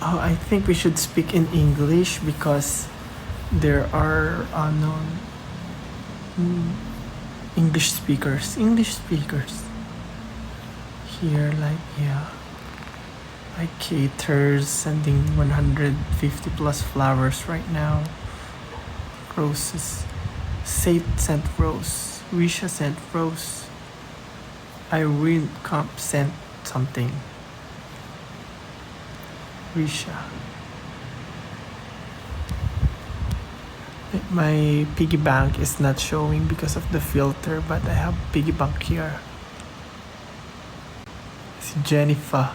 Oh, I think we should speak in English because there are English speakers. Here, like, yeah. Like caters sending 150 plus flowers right now. Roses. Sate sent rose. Risha sent rose. Irene Comp sent something. Risha. My piggy bank is not showing because of the filter, but I have piggy bank here. Si Jennifer.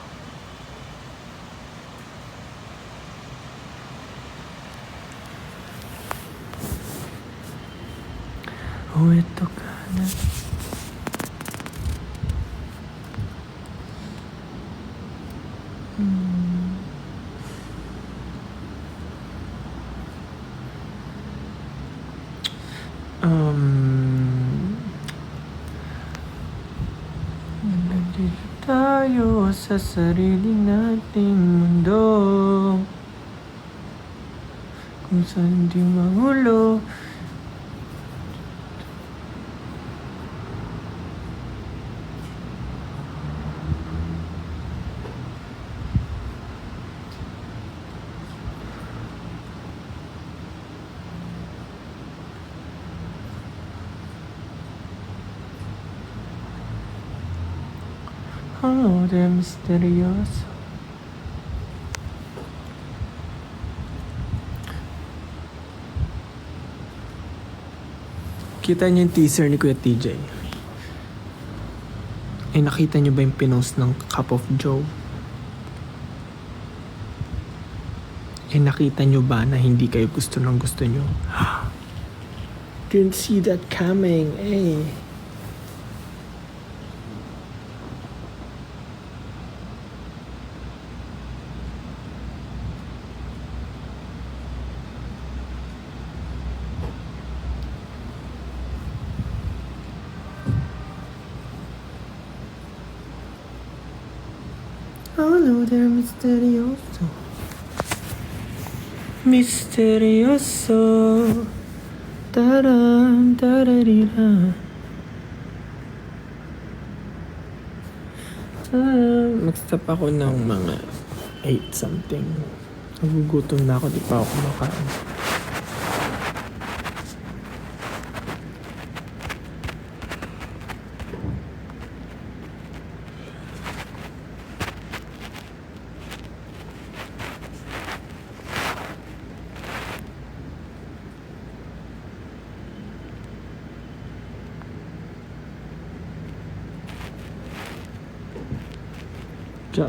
Oh, ito ka na. Nandito tayo sa sarili nating mundo, kung saan di magulo. Oh, they're mysterious. Kita niyo yung teaser ni Kuya TJ? Eh, nakita niyo ba yung pinost ng Cup of Joe? Eh, nakita niyo ba na hindi kayo gusto ng gusto niyo? Didn't see that coming, eh. Hello there, misterioso. Misterioso. Taran, tararira. Mag-stop ako ng mga 8 something. Nagugutom na ako, di pa ako kumakain.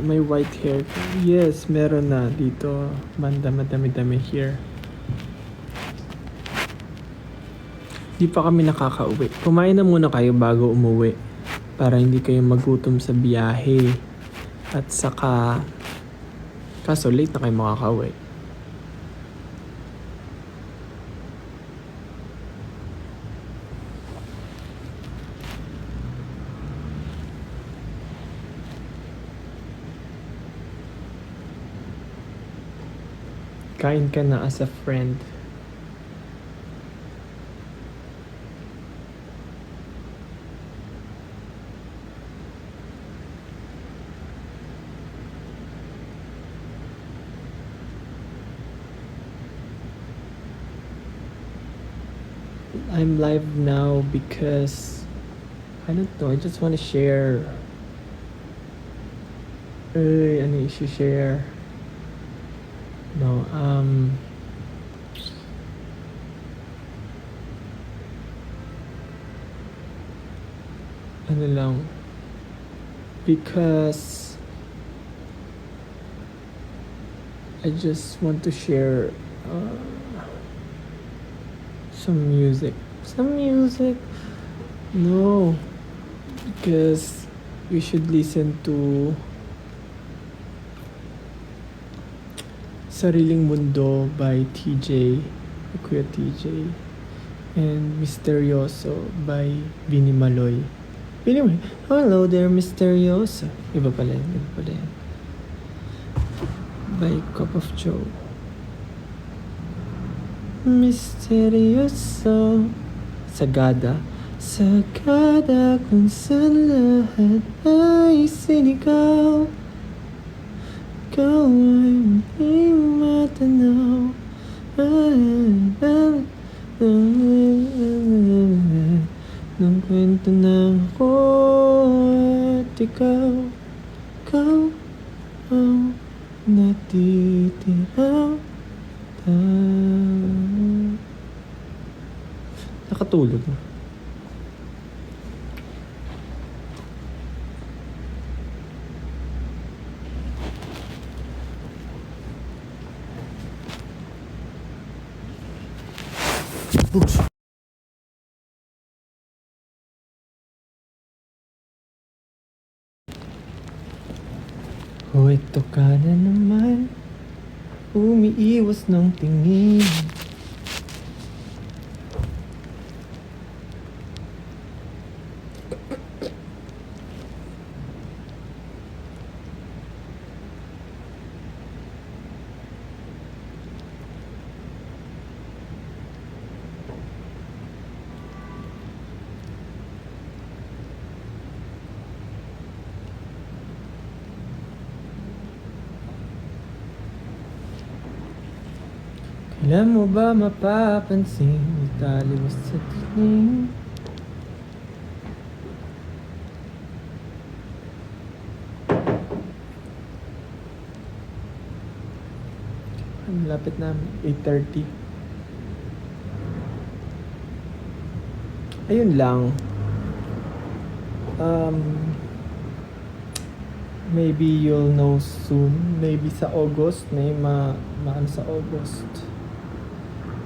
May white hair. Yes, meron na dito. Banda madami-dami here. Di pa kami nakakauwi. Kumain na muna kayo bago umuwi. Para hindi kayo magutom sa biyahe. At saka, kaso late na kayo makakauwi. Kain ka na as a friend. I'm live now because I don't know, I just want to share. Ano i-share? No, ano lang, because I just want to share some music. No, because you should listen to Sariling Mundo by TJ, Kuya TJ, and Misterioso by Vinnie Maloy. Anyway, hello there, Misterioso. Iba pala yan. by Cup of Joe. Misteryoso. Sagada. Sagada kung saan lahat ay sinigaw. Ikaw ay hindi matanaw. Nung kwento na ako at ikaw ang natitirang nakatulog na. Oops. O ito ka na naman, umiiwas ng tingin. Kailan mo ba mapapansin italiwas sa tingin? Ang lapit namin, 8:30. Ayun lang. Maybe you'll know soon. Maybe sa August, may maano sa August.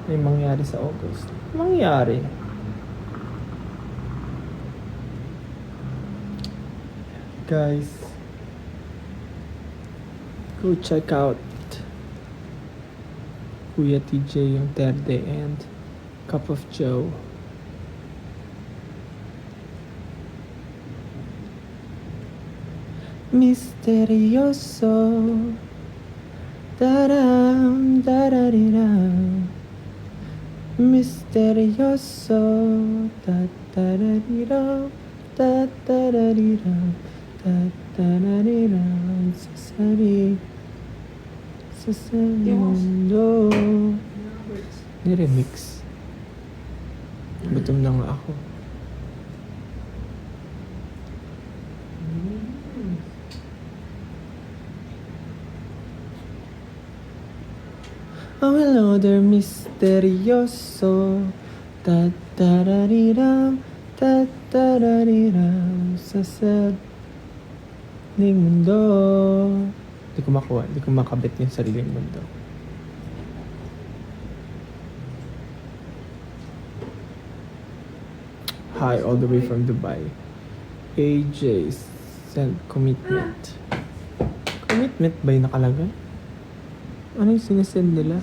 May mangyari sa August. Mangyari. Guys, go check out Kuya TJ yung Terde and Cup of Joe. Misteryoso. Daram, darariram. Misteryoso. Tatarariram. Tatarariram. Tatarariram. Sa mundo. Niremix. Gutom na nga ako. Oh, hello there, misteryoso. Tatarariram, tatarariram. Sa sariling mundo. Hindi ko makuha, hindi ko makabit yung sariling mundo. Hi, all the way from Dubai. AJ sent commitment. Commitment ba yung nakalagay? Ano yung sinesend nila?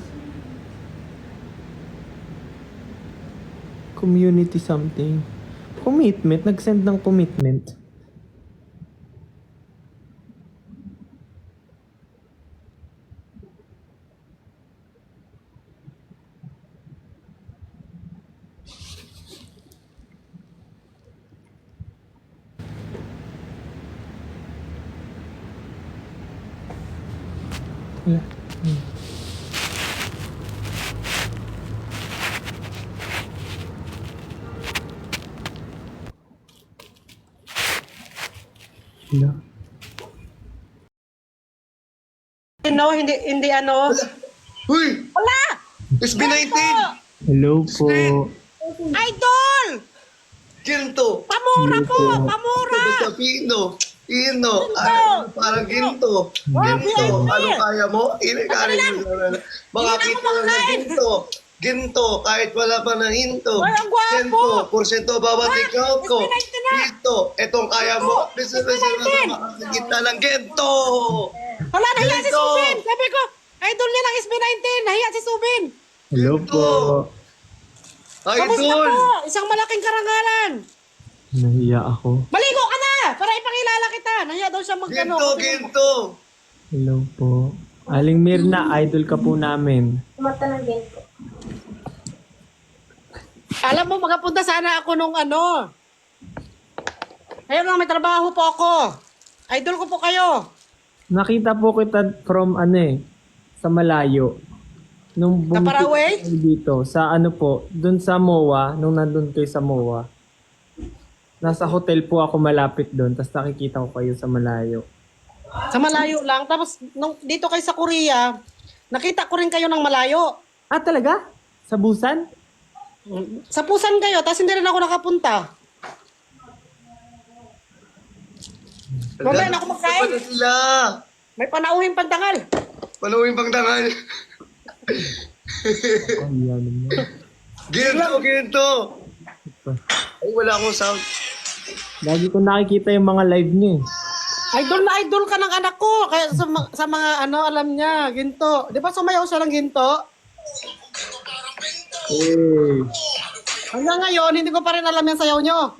Community something. Commitment? Nag-send ng commitment. Wala. Wala. No, hindi ano. Uy! Wala! SB19! Hello po. Idol! Ginto! Pamura po! Ginto. Pamura! Basta Pino! Ino! Ginto. Ano, parang ginto! Ginto! Ginto. Ano kaya mo? Inikarin mo na. Mga Hindi na kita ako na makain. ginto! Ginto! Kahit wala pa ng hinto! Ay, ang gwapo. Ginto! Porsyento bawat Ah, ikaw ko! SB19 na. Ginto! Etong kaya mo? Bisa SB19. makakagita ng ginto! Wala, nahiya si Ginto. Subin! Sabi ko, idol nilang SB19, nahiya si Subin! Hello po. Kamusta Idol! po? Isang malaking karangalan! Nahiya ako. Maligo ka na! Para ipakilala kita! Nahiya daw siya magkano. Ginto! Ginto! Hello po. Aling Mirna, idol ka po namin. Mata ng ginto. Alam mo, magapunta sana ako nung ano. Ayun lang, may trabaho po ako. Idol ko po kayo. Nakita po kita from sa malayo. Nung Sa Paraguay? kayo dito, sa po, dun sa MOA, nung nandun kayo sa MOA. Nasa hotel po ako malapit dun, tapos nakikita ko kayo sa malayo. Sa malayo lang. Tapos, nung dito kayo sa Korea, nakita ko rin kayo ng malayo. Ah, talaga? Sa Busan? Sa Pusan kayo, tapos hindi rin ako nakapunta. Mamaya na ako magkain. Ano sila? May panauhin pantangal. Paluin pang dangal. Oh, yan naman. Ginto. Ay, wala akong sound. Lagi ko nakikita yung mga live niyo eh. Idol na idol ka ng anak ko. Kaya sa mga alam niya, ginto. Di ba sumayaw siya ng ginto? Eh. Hanggang ngayon, hindi ko pa rin alam yung sayaw nyo.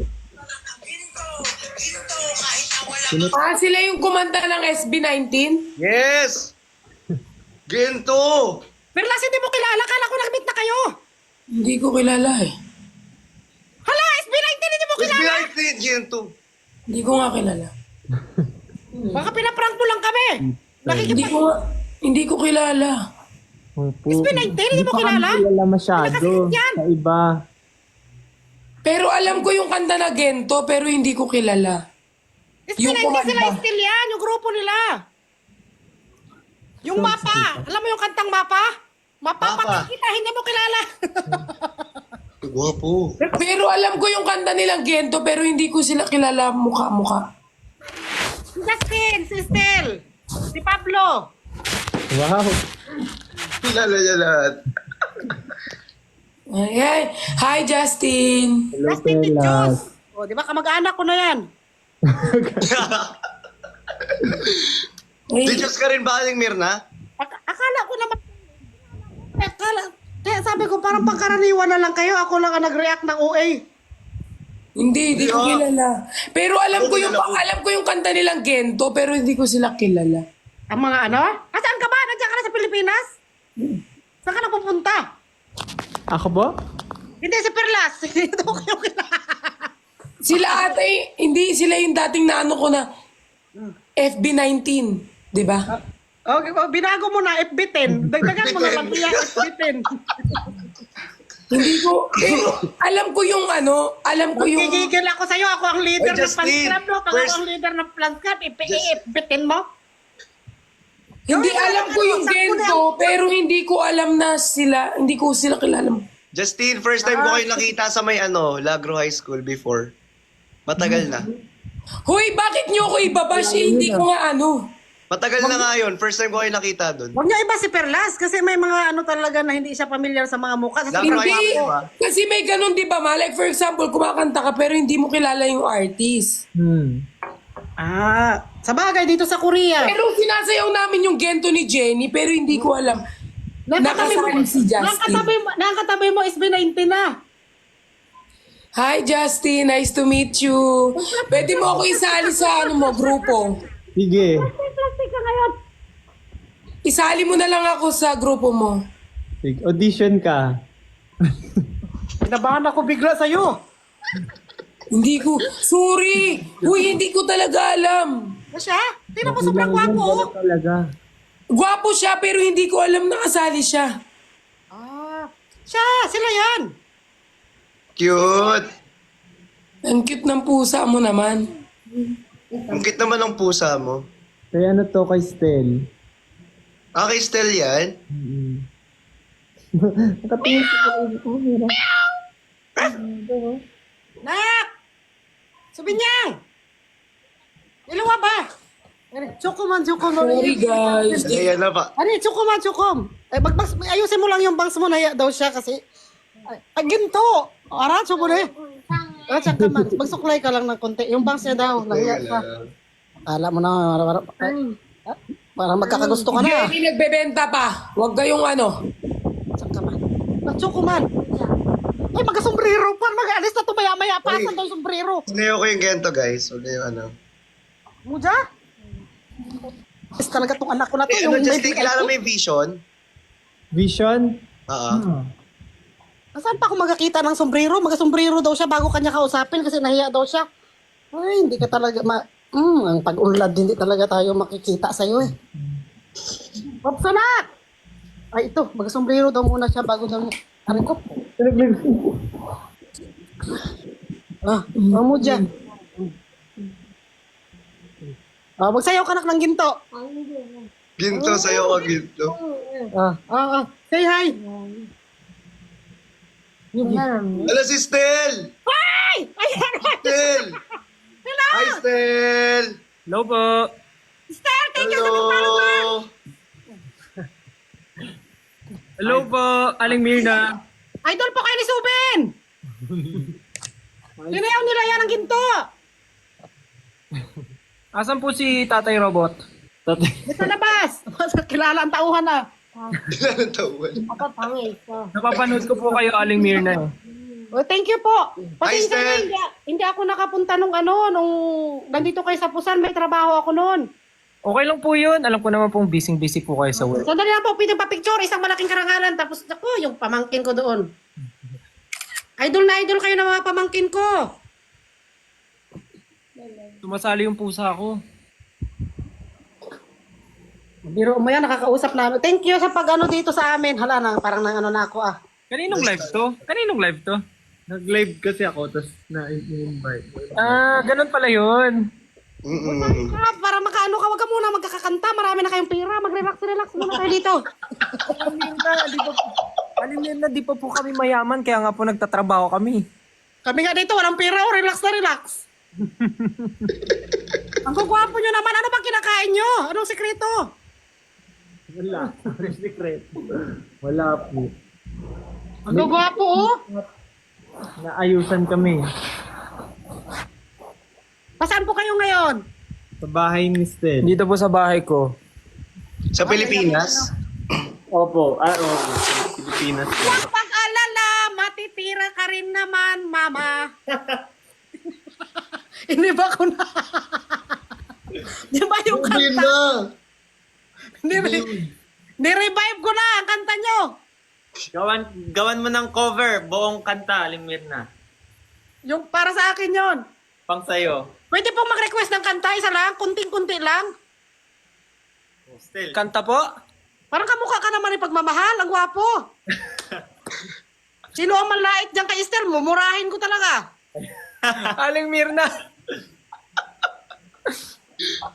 Sila yung kumanta ng SB19? Yes! Ginto! Perlas, hindi mo kilala. Kala ko nag-meet na kayo. Hindi ko kilala eh. Hala, SB19, hindi mo kilala. SB19, Ginto. Hindi ko nga kilala. Baka pinaprank mo lang kami. Hindi ko kilala. Opo. SB19, hindi mo kilala? Hindi kilala masyado. Ano kasi yan? Sa iba. Pero alam ko yung kanta na Gento, pero hindi ko kilala. Yung SB19 kumanta. sila still yan, yung grupo nila. Yung mapa. Alam mo yung kantang mapa? Mapa, Mapa. kita, hindi mo kilala. Guwapo. Pero alam ko yung kanta nilang Gento, pero hindi ko sila kilala mukha-mukha. Si Justin, si Estel, si Pablo. Wow. Kilala niya lahat. Ay, hi Justin! Hello, Justin Pelas. Tichos. O, di ba kamag-anak ko na yan? Ay, Dijos ka rin ba, Aling Mirna? Akala ko naman, kaya sabi ko parang pangkaraniwan na lang kayo. Ako lang ang nag-react ng OA. hindi ko kilala. Pero alam ko yung kanta nilang Gento, pero hindi ko sila kilala. Ang mga ano? Saan ka ba? Nandiyan ka na sa Pilipinas? Saan ka na pupunta? Ako po? Hindi, si Perlas. Ito ko yung Sila ate, hindi sila yung dating naano ko na FB19, di ba? Okay, binago mo na FB10. Dagdagan mo na lang niya FB10. Hindi ko, alam ko yung alam ko yung, Gigigil ako sa'yo. Ako ang leader Oy, ng Justin, fans club. No? Pag first- ako ang leader ng fans club, FB10 mo? hindi alam ko yung Gento, pero hindi ko alam na sila, hindi ko sila kilala. Justin, first time ko kayo nakita sa may Lagro High School before. Matagal na. Hoy, bakit nyo ako ibabash? Hindi ko nga Matagal na nga yun. First time ko kayo nakita doon. Huwag niyo iba si Perlas kasi may mga talaga na hindi siya familiar sa mga mukha. Sa Lagro High Hindi, School ba? kasi may ganun, di ba, ma? Like, for example, kumakanta ka pero hindi mo kilala yung artist. sa bagay dito sa Korea. Pero sinasayaw namin yung Gento ni Jenny, pero hindi ko alam. Nakasali si Justin. Nakakatabi mo SB19 na. Hi, Justin. Nice to meet you. Pwede mo ako isali sa grupo. Sige. Plastic ka ngayon. Isali mo na lang ako sa grupo mo. Sige. Audition ka. Pinabahan ako bigla sa'yo. Hindi ko, sorry. Uy, hindi ko talaga alam. Na siya? Tingnan mo sobrang gwapo. Wala talaga. Gwapo siya, pero hindi ko alam na kasali siya. Sila yan. Cute. Ang cute ng pusa mo naman. Ang cute naman ng pusa mo. Kaya ano to kay Stel? Kay Stel yan? Nakatingin ko. Nak! Subinyang! Ilawa ba? Tsukuman. Sorry, guys. Ayan na pa. Ano, tsukum. Ayusin mo lang yung bangs mo. Nahiya daw siya kasi. Ginto! Aratso mo na eh. Aratso ka man. Magsuklay ka lang ng konti. Yung bangs niya daw. Nahiya ka. Alam mo na. Para magkakagusto ka na. Jenny nagbebenta pa. Huwag kayong Saan ka man? Tsukuman. Ay, magka-sombrero pa. Mag-alis na ito maya-maya. Pasan daw yung sombrero. Sinayo ko yung Gento, guys. Huwag na yung Muja? Yes, talaga tong anak ko na to. Eh, ano, Yung Justin, may- kilala mo yung Vision? Vision? Oo. Saan pa ako magkakita ng sombrero? Mag-sombrero daw siya bago kanya kausapin kasi nahiya daw siya. Ay, hindi ka talaga ang pag-unlad, hindi talaga tayo makikita sa'yo eh. Popsonak! Ay, ito, mag-sombrero daw muna siya bago daw niya. Aray ko. Mo dyan. Magsayaw ka nak ng ginto. Ginto, sa'yo ako ginto. Say hi. Ala, si Stel! Ay! Ayan! Stel! Hi, Stel! Hello po. Star, thank you sa pag-follower. Hello po, Aling Mirna. Idol po kayo ni Suben. Tinayaw nila yan ang ginto. Asan po si Tatay Robot? Sa labas. Kilala ang tauhan na. Ilan ang taon? Napapanood ko po kayo, Aling Mirna. Oh, thank you po. Hi, Pasensya na, Stel. hindi ako nakapunta nung nung nandito kayo sa Pusan, may trabaho ako noon. Okay lang po yun. Alam ko naman pong busy po kayo sa work. Sandali lang po, pwede pa-picture, isang malaking karangalan, tapos ako, yung pamangkin ko doon. Idol na idol kayo ng mga pamangkin ko. Sumasali yung pusa ko. Biro mo yan, nakakausap namin. Thank you sa pag-ano dito sa amin. Hala na, parang nang ano na ako ah. Kaninong live to? Kaninong live to? Nag-live kasi ako, tapos na-invite. Ganun pala yun. Para makaano ka, wag ka muna magkakakanta. Marami na kayong pera. Mag-relax muna kayo dito. Aling Mirna, di pa po kami mayaman, kaya nga po nagtatrabaho kami. Kami nga dito, walang pera. Oh, relax na relax. Ang gugwapo nyo naman. Ano bang kinakain nyo? Anong sekreto? Wala. Secret. Wala po. Ang gugwapo oh. Naayusan kami. Pasaan po kayo ngayon? Sa bahay ni Stel. Dito po sa bahay ko. Sa Pilipinas? Opo. Opo. Pilipinas. Huwag pag-alala, matitira ka rin naman, mama. Hindi ba ko na? Di ba yung Hindi kanta? na. Ni-revive ko na ang kanta nyo. Gawan mo ng cover, buong kanta, Aling Mirna. Yung para sa akin yon. Pang sayo. Pwede pong mag-request ng kanta, isa lang, kunting-kunti lang. Stel. Kanta po? Parang kamukha ka naman ni pagmamahal, ang gwapo. Sino ang malait dyan kay Esther? Mumurahin ko talaga. Aling Mirna!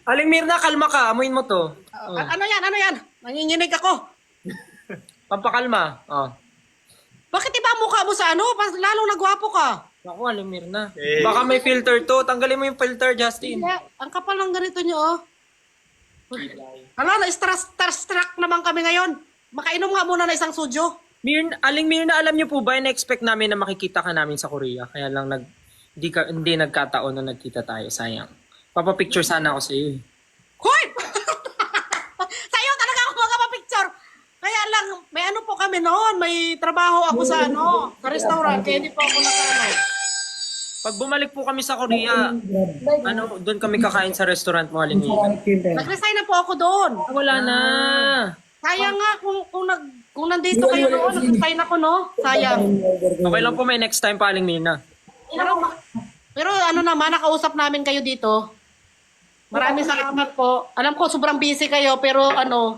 Aling Mirna, kalma ka. Amuin mo to. Ano yan? Nanginginig ako. Pampakalma. Oh. Bakit iba ang mukha mo sa ano? Lalong nagwapo ka. Ako, Aling Mirna. Baka may filter to. Tanggalin mo yung filter, Justin. Hindi, ang kapal ng ganito nyo, oh. Hala, na-starstruck naman kami ngayon. Makainom nga muna na isang sudyo. Aling Mirna, alam niyo po ba, na-expect namin na makikita ka namin sa Korea. Kaya lang hindi nagkataon na nagkita tayo. Sayang. Papapicture sana ako sa iyo. Hoy! Sa'yo talaga ako magpapicture. Kaya lang, may ano po kami noon. May trabaho ako sa sa restaurant. Kaya hindi po ako Pag bumalik po kami sa Korea, doon kami kakain sa restaurant mo, Aling Mirna. Nag-resign na po ako doon. Wala na. Sayang nga kung nandito kayo noon, nag-resign ako, no? Sayang. Okay lang po, may next time pa, Aling Mirna. Pero ano naman, nakausap namin kayo dito. Maraming salamat po. Alam ko, sobrang busy kayo, pero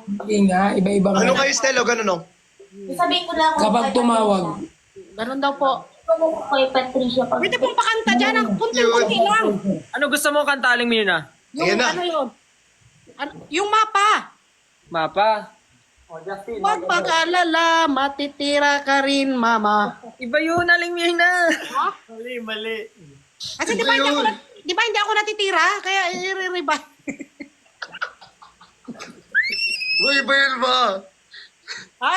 Hindi nga, iba-iba Ano nga. kayo, Stel? O ganun, no? Sabihin ko lang Kapag tumawag. ganun daw po. kay Patricia pag Pwede pong pakanta dyan, ang kunti-kunti lang. Ano gusto mo kanta, Aling Mirna? Ayan na. Ano yun? Yung mapa. Mapa. Huwag mag-alala, matitira ka rin, mama. Iba yun, Aling Mirna. Mali. Kasi di ba hindi ako natitira? Kaya i-revive. Uy, bayan ba?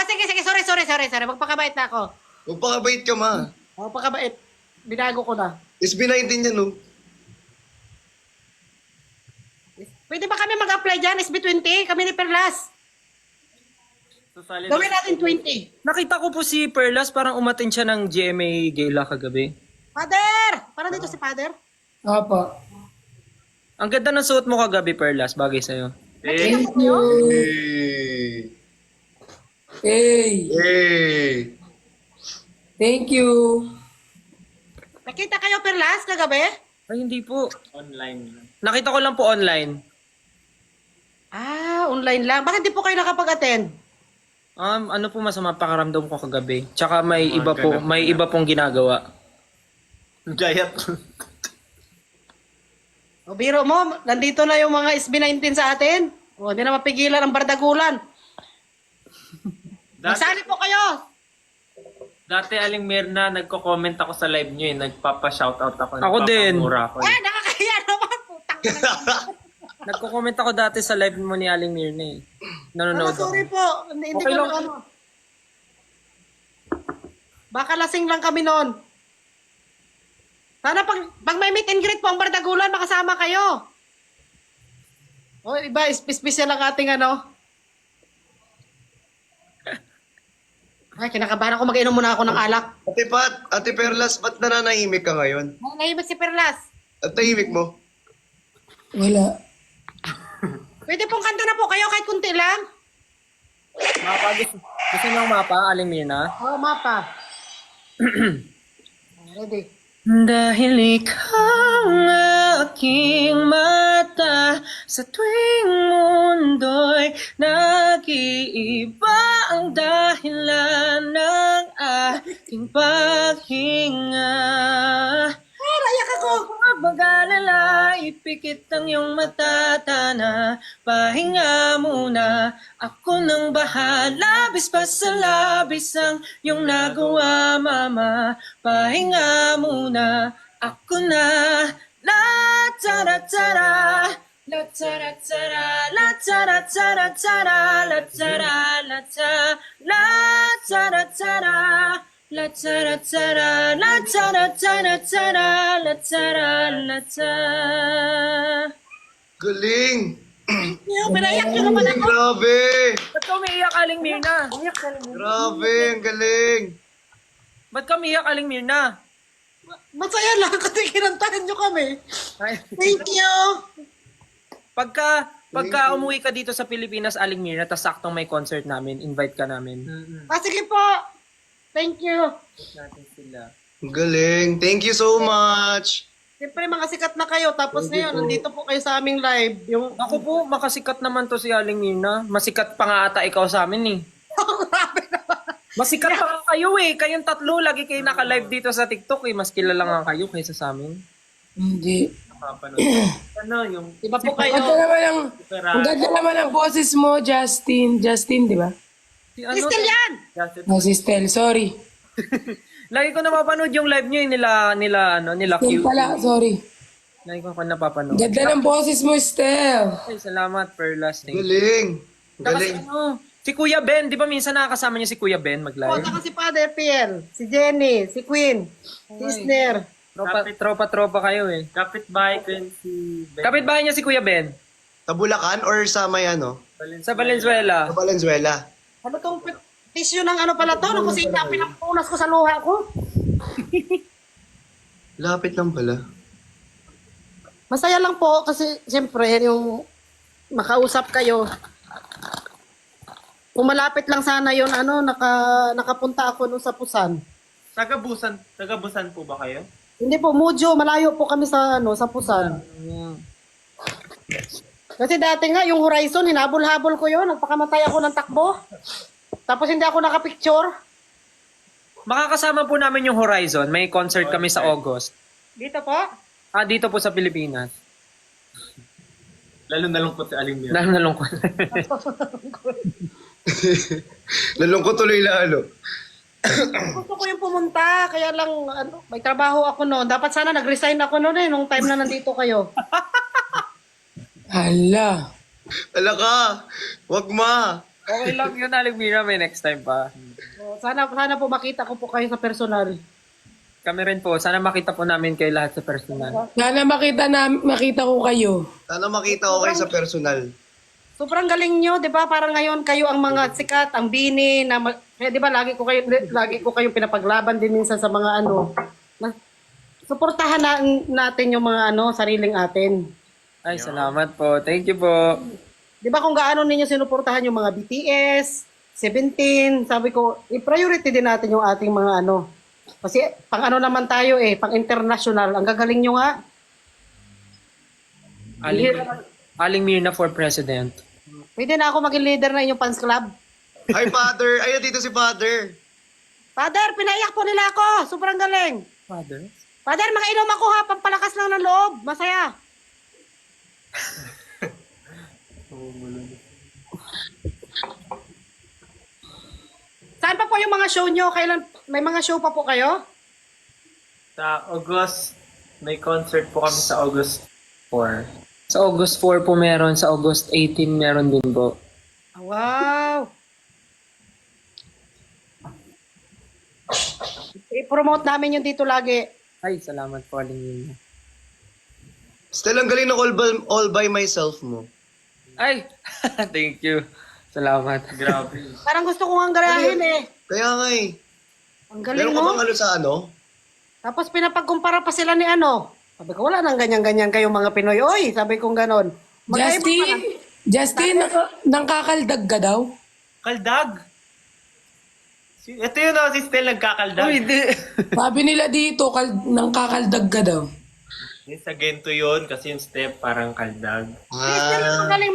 Sige, sorry. Magpakabait na ako. Magpakabait ka, ma. Magpakabait. Binago ko na. SB19 yan, no? Pwede ba kami mag-apply dyan? SB20? Kami ni Perlas. Gawin natin 20. Nakita ko po si Perlas, parang umattend siya ng GMA Gala kagabi. Father! Parang dito si Father. Opo. Ang ganda ng suot mo kagabi, Perlas, bagay sa'yo. Thank you. Hey. Hey, Hey. thank you. Nakita kayo Perlas kagabi? Ay, hindi po. Online lang. Nakita ko lang po online. Ah, online lang. Bakit di po kayo nakapag-attend? Ano po masama pakaramdam ko kagabi? Tsaka may iba pong ginagawa. Gayat. O biro mo, nandito na yung mga SB19 sa atin. O, hindi na mapigilan ang bardagulan. Magsali po kayo. Dati Aling Mirna, nagko-comment ako sa live niyo eh. Nagpapa-shoutout ako. Ako din. nagpapamura ako. Eh, nakakaya naman. Putang ina. Nagko-comment ako dati sa live mo ni Aling Mirna eh. Nanonood ako. Sorry po. Hindi Okay ko lang. ano. Baka lasing lang kami noon. Sana pag may meet and greet po ang bardagulan, makasama kayo. O, iba, special ang ating ano. Ay, kinakabahan ako. Mag-inom muna ako ng alak. Ate Pat, Ate Perlas, ba't nananahimik ka ngayon? Nahimik si Perlas. At tahimik mo? Wala. Pwede pong kanta na po kayo kahit kunti lang. Mapa, gusto niyo ang mapa, Aling Mirna? Oo, mapa. Ready. Dahil ikaw ang aking mata sa tuwing mundo'y nag-iiba ang dahilan ng aking paghinga. Rayak ako. Huwag mag-alala, ipikit ang iyong matatana. Pahinga muna, ako nang bahala. Labis pa sa labis ang iyong nagawa, mama. Pahinga muna, ako na. La tara tara, la tara tara, la tara tara tara, la tara la tara, la tara tara. La tara tara, la tara tara tara, la tara la tara. Galing! Pinayak nyo naman ako. Grabe! Ba't ka umiiyak, Aling Mirna? Grabe, ang galing! Ba't ka umiiyak, Aling Mirna? Masaya lang kasi kinantahan nyo kami. Thank you. Pagka umuwi ka dito sa Pilipinas, Aling Mirna, tas saktong may concert namin, invite ka namin. Ah, sige po. Thank you. Natin sila. Ang galing! Thank you so much! Siyempre mga sikat na kayo. Tapos ngayon, nandito po kayo sa aming live. Yung Ako po, makasikat naman to si Aling Mirna. Masikat pa nga ata ikaw sa amin eh. grabe naman. Masikat pa nga kayo eh. Kayong tatlo, lagi kayo naka-live dito sa TikTok eh. Mas kilala nga kayo kaysa sa amin. Hindi. Napapanood. Ano yung... Iba po Ang kayo. ganda naman ang ganda naman ang boses mo, Justin. Justin, di ba? Si Crystal yan. Oh, si Stel, sorry. Lagi ko napapanood yung live nyo eh, nila Stel Q. pala, sorry. Lagi ko napapanood. Ganda ng boses mo, Stel. Ay, salamat, Perlas. Thank you. Galing! Tapos Galing! ano, si Kuya Ben, di ba minsan nakakasama niya si Kuya Ben O, mag-live? saka si Father Pierre, si Jenny, si Queen, si Isner. Tropa kayo eh. Kapit-bahay ko yun si Ben. Kapitbahay niya si Kuya Ben. Sa Bulacan or sa may ano? Sa Valenzuela. Sa Valenzuela. Ano tong tissue ng ano pala to? Ng kusina, pinapunas ko sa luha ko. Lapit lang pala. Masaya lang po kasi siyempre yung makausap kayo. Kung malapit lang sana yun, ano, nakapunta ako nung sa Pusan. Taga-Busan po ba kayo? Hindi po, Mujo, malayo po kami sa ano, sa Pusan. Kasi dati nga, yung Horizon, hinabol-habol ko yun. Nagpakamatay ako ng takbo. Tapos hindi ako nakapicture. Makakasama po namin yung Horizon. May concert kami sa August. Dito po. Dito po sa Pilipinas. Lalo nalungkot si Aling Mir. Lalo nalungkot. Nalungkot tuloy lalo. Gusto ko yung pumunta, kaya lang ano, may trabaho ako noon. Dapat sana nag-resign ako noon nung time na nandito kayo. Hala. Ala ka! Wag ma! Okay lang yun, Aling Mira. May next time pa. So, sana po makita ko po kayo sa personal. Kami rin po. Sana makita po namin kayo lahat sa personal. Sana makita ko kayo. Sana makita ko kayo sa personal. Sobrang galing nyo, di ba? Parang ngayon kayo ang mga sikat, ang bini, na, di ba lagi ko kayong pinapaglaban din minsan sa mga ano. Suportahan natin yung mga ano, sariling atin. Ay, salamat po. Thank you po. Di ba kung gaano ninyo sinuportahan yung mga BTS, 17, sabi ko, i-priority din natin yung ating mga ano. Kasi pang ano naman tayo pang international. Ang gagaling nyo nga. Aling Mirna for president. Pwede na ako maging leader na inyong fans club. Hi, Father. Ayun, dito si Father. Father, pinaiyak po nila ako. Sobrang galing. Father? Father, makainom ako ha. Pampalakas lang ng loob. Masaya. Saan pa po yung mga show nyo? Kailan, may mga show pa po kayo? Sa August, may concert po kami sa August 4. Sa August 4 po meron, sa August 18 meron din po. Wow! I-promote namin yung dito lagi. Ay, salamat po, Aling Mirna. Still, ang galing ng all by myself mo. Ay! Thank you. Salamat. Grabe. Parang gusto ko nga garahin Kaya nga Ang galing Meron ka no? bang ano sa ano? Tapos pinapagkumpara pa sila ni ano. Sabi ko, wala nang ganyan-ganyan kayong mga Pinoy. Oy, sabi kong ganon. Magkaiba pala. Justin, nangkakaldag ka daw? Kaldag? Ito yun si Stel nagkakaldag. Uy, di. Sabi nila dito, nangkakaldag ka daw. Yung sa gento yun, kasi yung step parang kaldag. Stel, magaling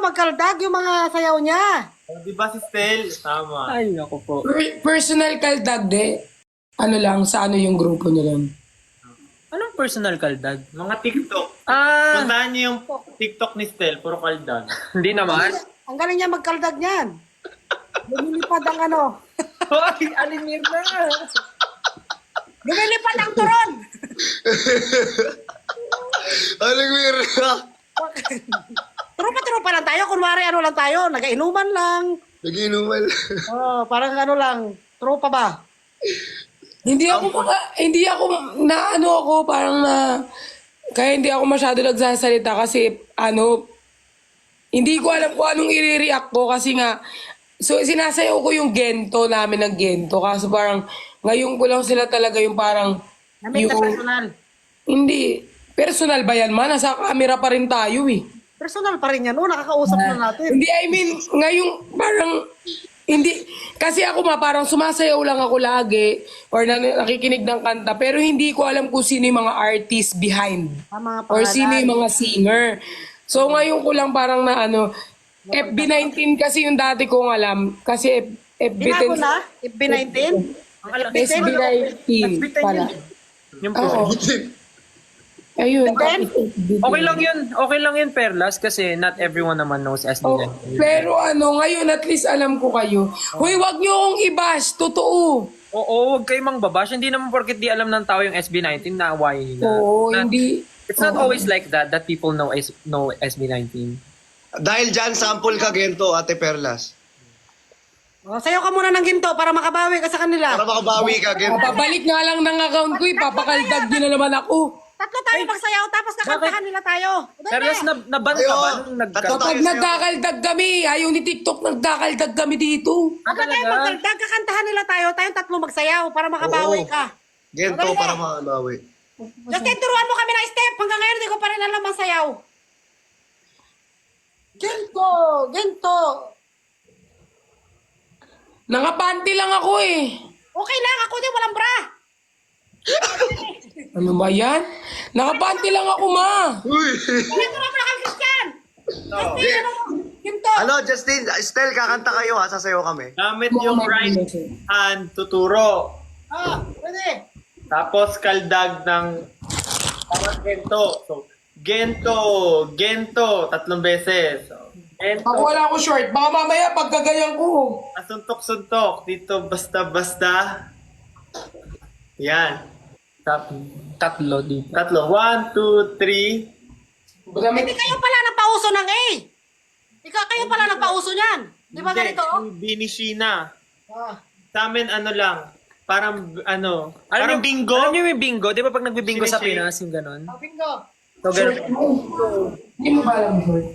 magkaldag yung mga sayaw niya. Oh, di ba si Stel? Tama. Ay, ako po. Personal kaldag, de. Ano lang, sa ano yung grupo nila. Anong personal kaldag? Mga TikTok. Ah, Puntahan niyo yung TikTok ni Stel, puro kaldag. hindi naman. Ang galing niya magkaldag niyan. Lumilipad ang ano. Hoy, Aling Mirna. Lumilipad ang turon. Aling Mirna. Trupa-trupa lang tayo. Kunwari ano lang tayo. Nagainuman lang. Nagiinuman. Parang ano lang. Trupa ba? Hindi ako na ano ako, parang na, kaya hindi ako masyado nagsasalita kasi ano, hindi ko alam kung anong i-react ko kasi nga, so sinasayaw ko yung gento namin ng gento kaso parang ngayon ko lang sila talaga yung parang, Namit na personal. hindi, personal ba yan man? Nasa camera pa rin tayo eh. Personal pa rin yan. Nakakausap na natin. Hindi, I mean, ngayong parang, hindi, kasi ako parang sumasayaw lang ako lagi or nakikinig ng kanta pero hindi ko alam kung sino yung mga artist behind Mga or pangalan. sino yung mga singer. So ngayon ko lang parang na ano, FB19 kasi yung dati kong alam kasi Binago FB10 na? FB19? SB19 pala. Yung Oo. Ayun. Okay lang yun, Perlas, kasi not everyone naman knows SB19. Pero ano, ngayon at least alam ko kayo. Hoy, wag niyo akong i-bash, totoo. Oo, huwag kayo mang babash. Hindi naman porket di alam ng tao yung SB19 na awayin nila. Oo, Not- hindi. It's not always like that people know SB19. Dahil dyan, sample ka gento, Ate Perlas. Sayaw ka muna ng ginto para makabawi ka sa kanila. Para makabawi ka, gento. Papabalik nga lang ng account ko, papakaldag din na naman ako. Tatlo tayo magsayaw tapos kakantahan nila tayo. Perlas, naban ka ba nung Tatlo Kapag tayo nagkakaldag kami, ayaw ni TikTok, nagkakaldag kami dito. Kapag tayo magdagdag, kakantahan nila tayo. Tayong tatlo magsayaw para makabawi ka. Gento para makabawi. Justin, turuan mo kami ng step. Hanggang ngayon, hindi ko pa rin alam ang sayaw. Gento! Gento! Nangapanti lang ako eh. Okay lang, ako din walang bra. Ano ba yan? Nakapanti lang ako, ma. Uy! Turuan mo na kami, Christian! Justin, ano mo? Gento! Ano, Justin, Stel, kakanta kayo ha, sasayaw kami. Gamit yung right hand, tuturo. Pwede. Tapos kaldag ng parang gento. So, gento, 3 beses. So, gento. Ako wala akong short. Baka mamaya pagkagayan ko. Suntok-suntok. Dito, basta-basta. Yan. Tatlo dito. 3. 1, 2, 3. Hindi kayo pala nagpauso ng A. Ikaw kayo pala nagpauso niyan. Di ba ganito? Binishina. Ah. Sa amin, ano lang. Parang, Alam parang niyo- bingo. Alam niyo yung bingo? Di ba pag nagbibingo sa Sinishake. Pinas, yung ganon? Bingo. So, ganon. Hindi mo ba alam short?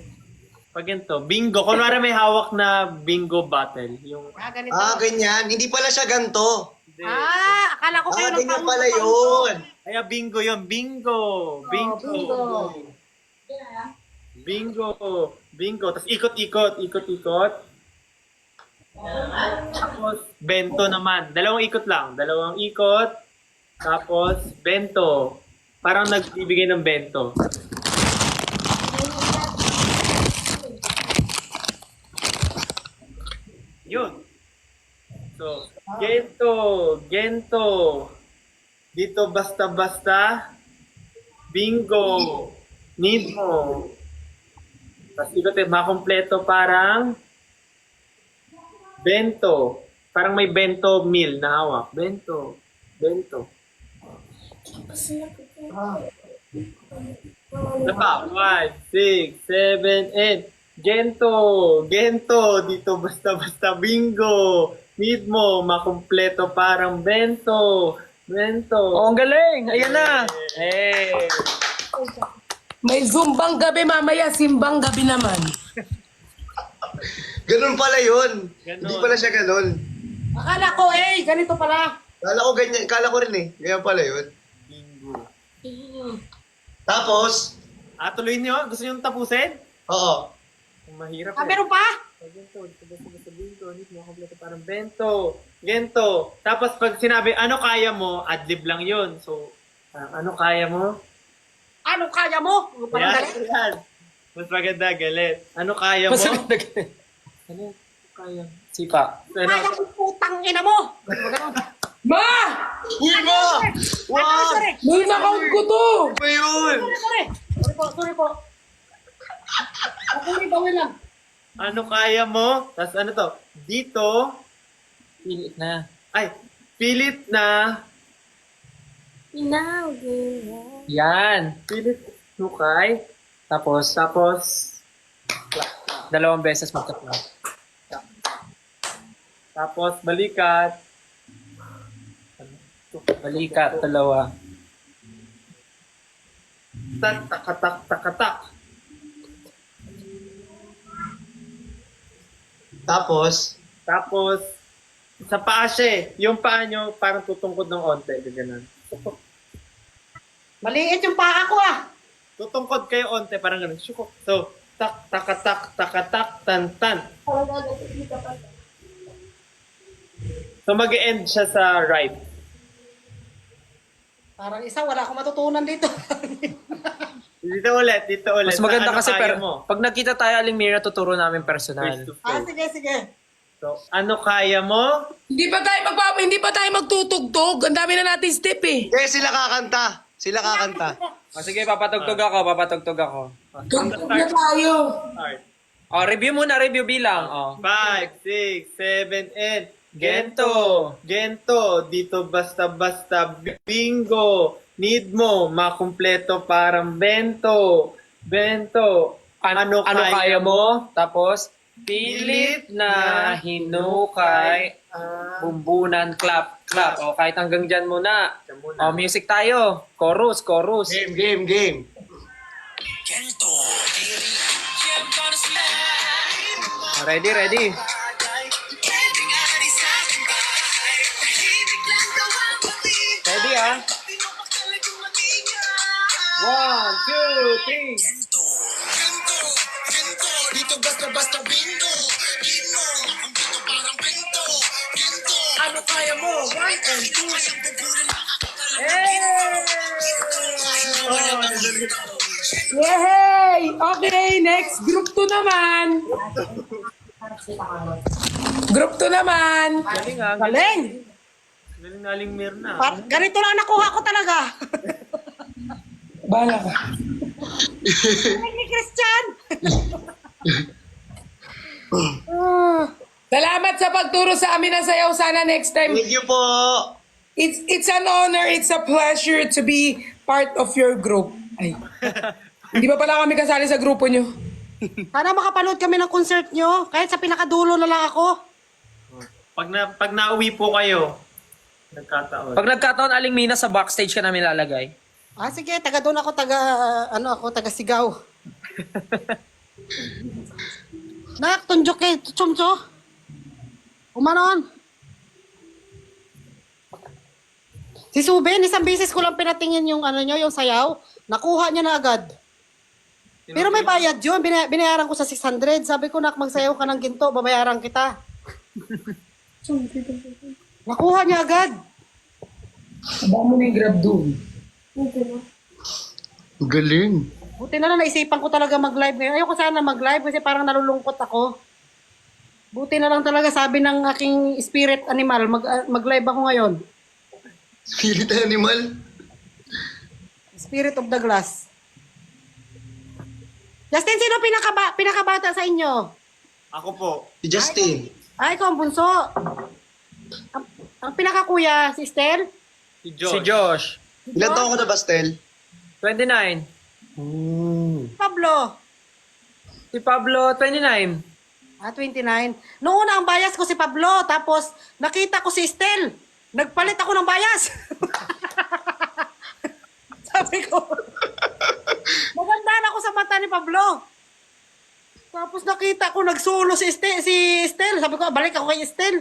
Pag ganito, bingo. Kunwari may hawak na bingo bottle. Yung, Ganito. Ganyan. Hindi pala siya ganto. Akala ko kayo Ganyan pala yun. kaya bingo yun. Bingo. Bingo. bingo. Bingo. Bingo. Tapos ikot-ikot. Tapos bento naman. Dalawang ikot lang. Dalawang ikot. Tapos bento. Parang nagbibigay ng bento. Yun. So, gento. Dito basta-basta. Bingo. Need mo. Tapos ikot makompleto parang bento. Parang may bento meal na hawak. Bento. Ano pa? 5, 6, 7, 8. Gento. Dito basta-basta bingo. Need mo. Makompleto parang bento. Oh, ang galing! Ayan na! Hey! May zumbang gabi mamaya, simbang gabi naman. Ganun pala yun. Ganun. Hindi pala siya ganun. Akala ko, ganito pala. Kala ko rin eh. Ganyan pala yun. Bingo. Tapos, Tuloy nyo? Gusto nyo tapusin? oo. Mahirap Meron pa? Gento, basta bingo, need mo kompleto parang bento. Gento. Tapos pag sinabi, ano kaya mo, adlib lang yun. So, ano kaya mo? Ano kaya mo? Parang galit. Yan. Mas maganda, galit. Ano kaya mo? Mas maganda. Ano kaya? Sipa. Kaya mo putang ina mo. Ma! Uy, ma! Wag! May account ko to! Ano ba yun? Sorry po. Ako bawin lang. Ano kaya mo? Tapos ano to? Dito, Pilit na. pilit na, Yan. pilit hukay. Tapos, dalawang beses magka-clap. Tapos balikat. Balikat, dalawa. Takatak. Tapos, Sa paa siya eh. Yung paa nyo parang tutungkod ng onte. Ganyan. Maliit yung paa ko ah. Tutungkod kayo onte, parang ganun. Syukok. So, takatak, tan. So, mag-end siya sa right. Parang isa, wala akong matutunan dito. Dito ulit. Mas maganda Ano kasi kaya mo? pag nagkita tayo, Aling Mira, tuturo namin personal. Face to face. Sige. So, ano kaya mo? Hindi pa tayo magtutugtog. Ang dami na natin step eh. sila kakanta. O sige, papatugtog ako. Tugtog na tayo. Start. O, review bilang. O. 5, 6, 7, 8. Gento. Dito basta-basta bingo. Need mo. Makumpleto parang bento. Ano kaya mo? Tapos, pilit na hinukay, bumbunan, clap. O, kahit hanggang dyan muna. O, music tayo. Chorus. Game. Ready? Ready, ah? 1, 2, 3. Dito basta bingo. Gino, makumpleto parang bento. Ano kaya mo? 1 and 2. Yay! Okay, next. Group 2 naman. Galing ah. Galing. Galing na Aling Mirna. Ganito lang nakuha ko talaga. Bahala ka. Galing ni Christian. Salamat sa pagturo sa amin ng sayaw. Sana next time. Thank you po. It's an honor, it's a pleasure to be part of your group. Ay. Hindi pa pala kami kasali sa grupo nyo. Sana makapanood kami ng concert nyo. Kahit sa pinakadulo na lang ako. Pag nauwi po kayo, nagkataon. Pag nagkataon, Aling Mina, sa backstage ka namin lalagay. Sige, taga doon ako, taga sigaw. Tunjok eh, chumcho. Umanon. Si Subin, isang beses ko lang pinatingin yung yung sayaw. Nakuha niya na agad. Pero may bayad yun. Binayaran ko sa 600. Sabi ko, nak, magsayaw ka ng ginto, babayaran kita. Nakuha niya agad. Aba mo na yung grab doon. Galing. Buti na lang naisipan ko talaga mag-live ngayon. Ayoko sana mag-live kasi parang nalulungkot ako. Buti na lang talaga sabi ng aking spirit animal, mag-live ako ngayon. Spirit animal. Spirit of the glass. Justin, sino pinakabata sa inyo? Ako po. Si Justin. Ay, ikaw ang bunso. Ang pinakakuya, si Estelle? Si Josh. Si Josh. Ilan taon ka na ba, Stel? 29. Pablo? Si Pablo, 29. 29. Noong una ang bias ko si Pablo, tapos nakita ko si Estelle. Nagpalit ako ng bias. Sabi ko, maganda na ako sa mata ni Pablo. Tapos nakita ko nagsolo si Estelle. Sabi ko, balik ako kay Estelle.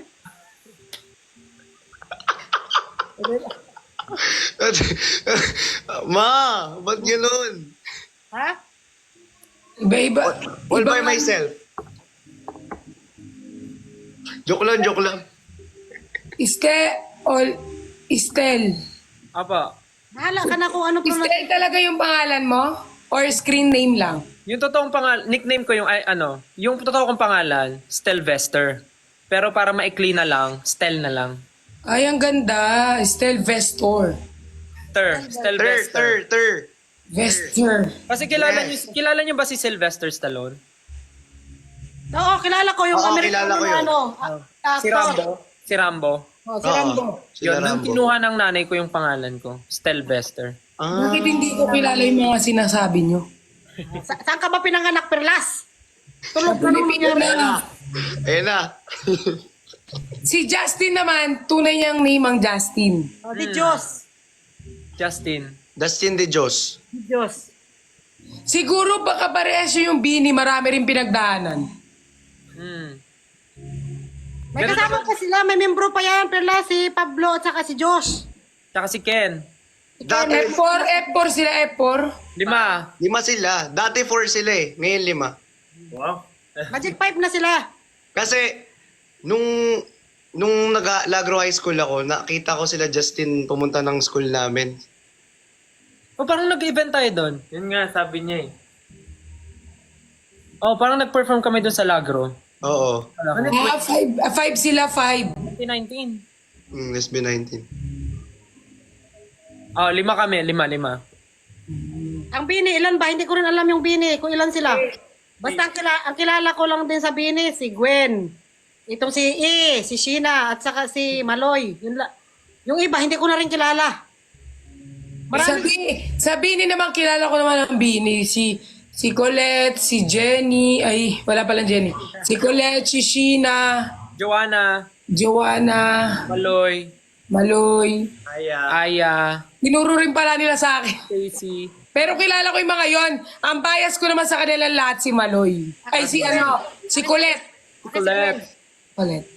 Ma, ba't ganun? Ha? Iba-iba. All by iba- myself. Joke lang. Estel. Apa. Bahala ka na kung ano pa Estel talaga yung pangalan mo? Or screen name lang? Yung totoong nickname ko yung totoo kong pangalan, Stelvester. Pero para maikli na lang, Stel na lang. Ay, ang ganda. Estel Vestor. Stelvester. Vester. Kasi kilala niyo ba si Sylvester Stallone? Oo, kilala ko yung Oo, Amerikano kilala ko na yun. ano. Si Rambo. Si Rambo. Oh, si Rambo. Yun, yung kinuha ng nanay ko yung pangalan ko, Stelvester. Bakit hindi ko kilala yung mga sinasabi nyo? Saan ka ba pinanganak, Perlas? Tulog Sa Pilipinas. Ayun na. Si Justin naman, tunay niyang name ang Justin. Oh, di Diyos. Justin. Dustin De Jos. Di Diyos. Siguro baka parehas yung Bini, marami rin pinagdaanan. May kasama pa sila, may membro pa yan, Perlas, si Pablo at saka si Josh. Tsaka si Ken. Dati, F4 sila, F4. 5. 5 sila. Dati 4 sila eh. Ngayon 5. Wow. Magic 5 na sila. Kasi, nung nag-Lagro High School ako, nakita ko sila Justin pumunta ng school namin. O parang nag-event tayo doon. Yun nga, sabi niya eh. Oh, parang nag-perform kami doon sa Lagro. Oo. Five sila, 5. 2019. SB 19. Oh, 5 kami. 5. Ang Bini, ilan ba? Hindi ko rin alam yung Bini, kung ilan sila. Basta ang kilala ko lang din sa Bini, si Gwen. Itong si si Sheena, at saka si Maloy. Yung iba, hindi ko na rin kilala. Sa Bini naman, kilala ko naman ang Bini. Si Colette, si Jenny, ay, wala palang Jenny. Si Colette, si Sheena, Joanna. Maloy. Aya. Tinuro rin pala nila sa akin. Stacy. Pero kilala ko yung mga yon. Ang bias ko naman sa kanila lahat si Maloy. Ay, si Colette. Colette. Colette.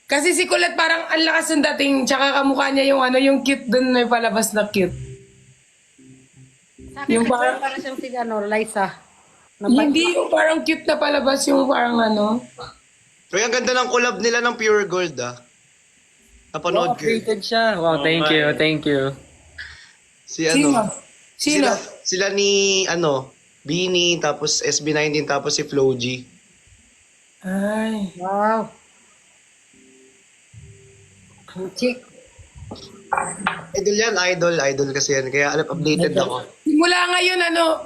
Kasi si Colette parang ang lakas ng dating, tsaka kamukha niya yung cute dun na palabas na cute. Sa akin, Yung parang- para siyang si Liza. Hindi yung parang cute na palabas, yung parang Pero ang ganda ng collab nila ng Pure Gold Napanood ko. Updated siya. Wow, thank you. Si Sino? Sila ni Bini, tapos SB19, tapos si Flo G. Ay. Wow. Chick. Idol yan, idol kasi yan. Kaya updated ako. Simula ngayon,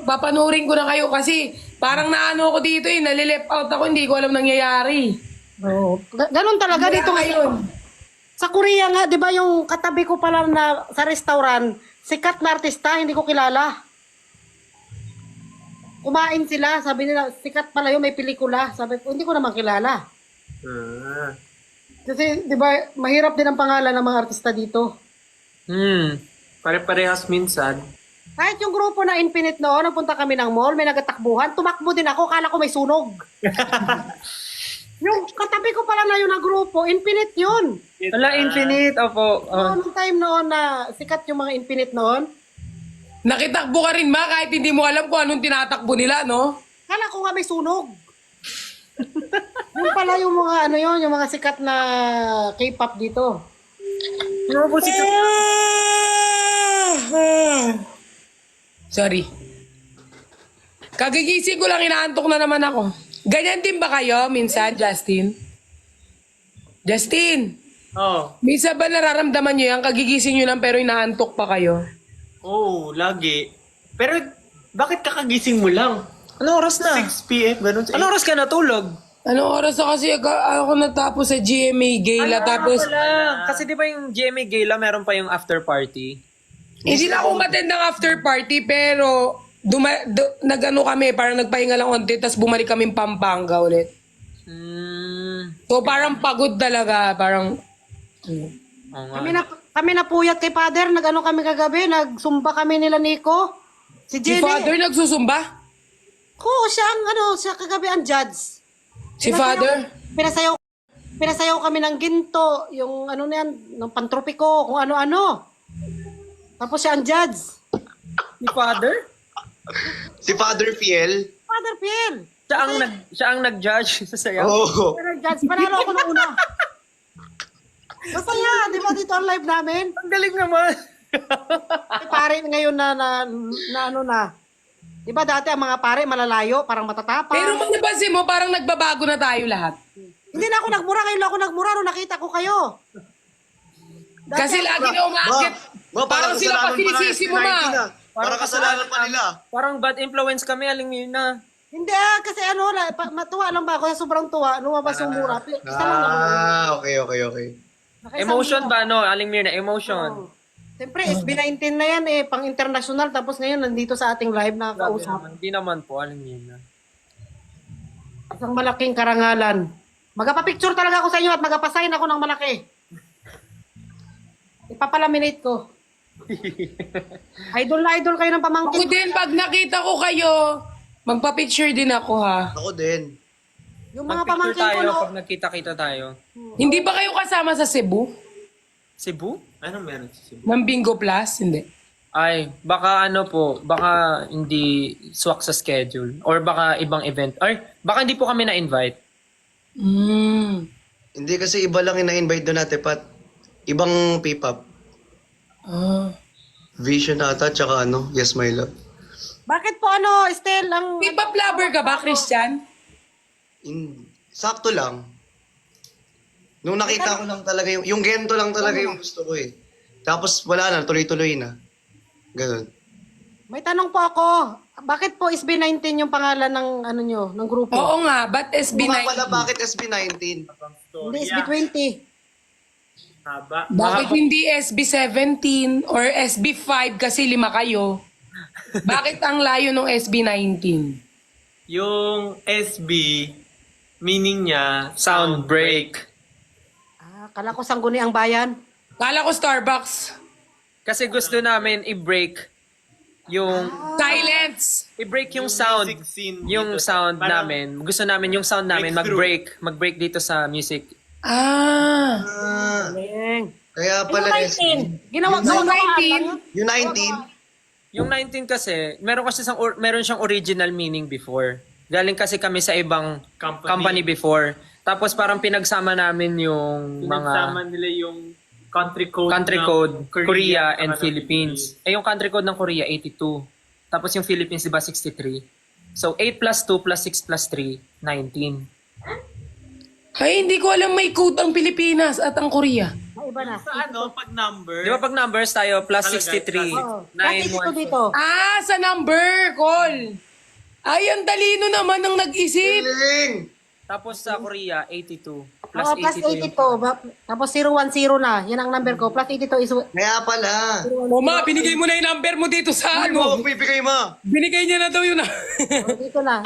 papanurin ko na kayo kasi parang naano ako dito nalilip out ako, hindi ko alam nangyayari. Oh, ganun talaga dito ngayon. Sa Korea nga, di ba yung katabi ko pala na sa restaurant, sikat na artista, hindi ko kilala. Kumain sila, sabi nila, sikat pala yun, may pelikula. Sabi ko, hindi ko naman kilala. Kasi, di ba, mahirap din ang pangalan ng mga artista dito. Pare-parehas minsan. Kahit yung grupo na Infinite noon, napunta kami ng mall, may nagatakbuhan, tumakbo din ako, kala ko may sunog. Yung katabi ko pala na yun na grupo, Infinite yun. Wala, Infinite. Opo. Noong time noon na sikat yung mga Infinite noon, Nakitakbo ka rin, ma, kahit hindi mo alam kung anong tinatakbo nila, no? Kala ko nga may sunog. Yung pala yung mga ano yun, yung mga sikat na K-pop dito. Ano po si Sorry. Kagigising ko lang, inaantok na naman ako. Ganyan din ba kayo minsan, Justin? Justin, Oh. minsan ba nararamdaman nyo yan? Kagigising nyo lang pero inaantok pa kayo? Oh, lagi. Pero, bakit kakagising mo lang? Anong oras na? 6 p.m. Ganun sa Anong oras ka natulog? Anong oras na kasi ako natapos sa GMA Gala tapos Kasi di ba yung GMA Gala meron pa yung after party? hindi na ako umattend ng after party pero nagano kami, parang nagpahinga lang konti tapos bumalik kami Pampanga ulit. So parang pagod talaga, parang Oo nga. Kami na puyat kay Father, nag-ano kami kagabi, nagsumba kami nila Nico. Si si Jenny. Father nagsusumba. Siya ang siya kagabi ang judge. Si Father. Pinasayaw kami ng ginto, yung ano na yan, ng pantropiko, kung ano-ano. Tapos siya ang judge. Si Father? Si Father Fiel. Father Piel. Siya ang nag-judge sa sayaw? Oo. Pero judge, panalo ako nung una. Masaya, di ba dito ang live namin? Ang galing naman. May pare ngayon na ano na. Di ba dati ang mga pare malalayo, parang matatapang. Pero kung napansin mo, parang nagbabago na tayo lahat. Hindi na ako nagmura, ngayon lang ako nagmura nung nakita ko kayo. Kasi lagi na umakit. Parang sila pa sinisisi mo, ma. Parang kasalanan pa nila. Parang bad influence kami, aling yun na. Hindi kasi matuwa lang ba ako, sobrang tuwa, lumabas yung mura. Isa lang ako. Okay. Nakaisang Emotion mura. ba, no? Aling Mirna, emotion. Siyempre, SB19 na yan pang international, tapos ngayon nandito sa ating live na kausap. Hindi naman po, aling Mirna. Isang malaking karangalan. Magpapicture talaga ako sa inyo at magapasign ako ng malaki. Ipapalaminate ko. Idol na idol kayo ng Ako pamangkin. din, pag nakita ko kayo, magpa-picture din ako, ha? Ako din. Yung mga Mag-picture pamangkin ko, tayo no? pag nagkita-kita tayo. Hindi ba kayo kasama sa Cebu? Cebu? Anong meron sa Cebu? Ng Bingo Plus? Hindi. Ay, baka ano po, baka hindi swak sa schedule. Or baka ibang event. Or baka hindi po kami na-invite. Hindi kasi iba lang yung na-invite doon natin, Pat. Ibang P-pop. Vision ata, tsaka Yes My Love. Bakit po Estel, ang... P-pop lover ka ba, Christian? Sakto lang. Nung nakita ko lang talaga yung gento lang talaga yung gusto ko eh. Tapos wala na, tuloy-tuloy na. Ganun. May tanong po ako. Bakit po SB19 yung pangalan ng nyo, ng grupo? Oo nga, ba't SB19? Kung pala bakit SB19? Hindi, SB20. Haba. Bakit hindi SB17 or SB5 kasi 5 kayo? Bakit ang layo ng SB19? Yung SB, meaning niya, Sound break. Kala ko sangguni ang bayan. Kala ko Starbucks. Kasi gusto namin i-break yung Silence! i-break yung sound. music scene Yung dito. sound Parang namin. Gusto namin yung sound namin mag-break dito sa music. Ah! Galing. Kaya Yung pala 19. Ginawa Yung 19? Yung 19? Yung 19 kasi, meron siyang original meaning before. Galing kasi kami sa ibang company before. Tapos parang pinagsama namin yung Pinagsama mga nila yung country code ng Korea and saka ng Philippines. Eh yung country code ng Korea 82. Tapos yung Philippines 'di ba 63. So 8 plus 2 plus 6 plus 3, 19. Ay, hindi ko alam may code ang Pilipinas at ang Korea. May iba na. Sa pag number, 'Di ba pag numbers tayo plus Talaga, 63, Oo. 9 Kasi dito 1 dito. Ah, sa number, call. Ay, ang talino naman ng nag-isip. Galing! Tapos sa Korea 82 plus Oo, plus 82. 82. Tapos 010 na. Yan ang number ko. Plus 82 is... Kaya pala. O ma, binigay mo na yung number mo dito sa Ano? ano. Huwag bibigay mo. Binigay niya na daw yun. Dito na.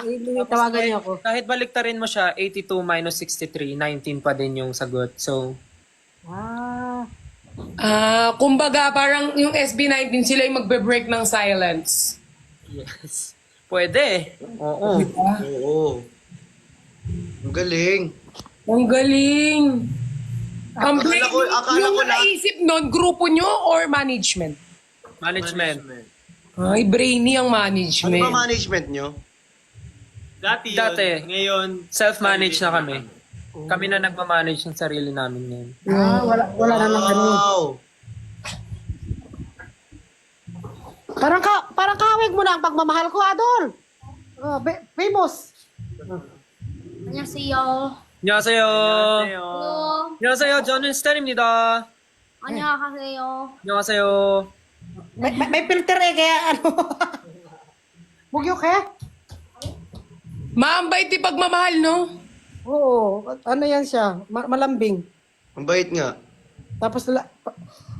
Tawagan niyo ako. Kahit baliktarin mo siya 82 minus 63, 19 pa din yung sagot. So Kumbaga, parang yung SB19 sila yung magbe-break ng silence. yes. Pwede. Oo. Oo. Ang galing. Ang galing. Ang Akala ko yung lang. naisip nun, grupo nyo or management? Management. Ay, brainy ang Ano management. ba management nyo? Dati yun. Dati. Ngayon, Self-manage na kami. Kami na nagmamanage ng sarili namin ngayon. Wala na lang ano. Wow! Parang kawig mo na ang pagmamahal ko, Adol. Famous. 안녕하세요. 안녕하세요. Hello. 안녕하세요. 저는 스탠입니다. 안녕하세요. 안녕하세요. May filter eh, kaya ano. Bugyo kaya? Maambay ti pagmamahal, no? Oo, ano yan siya, malambing. Ang bait nga. Tapos,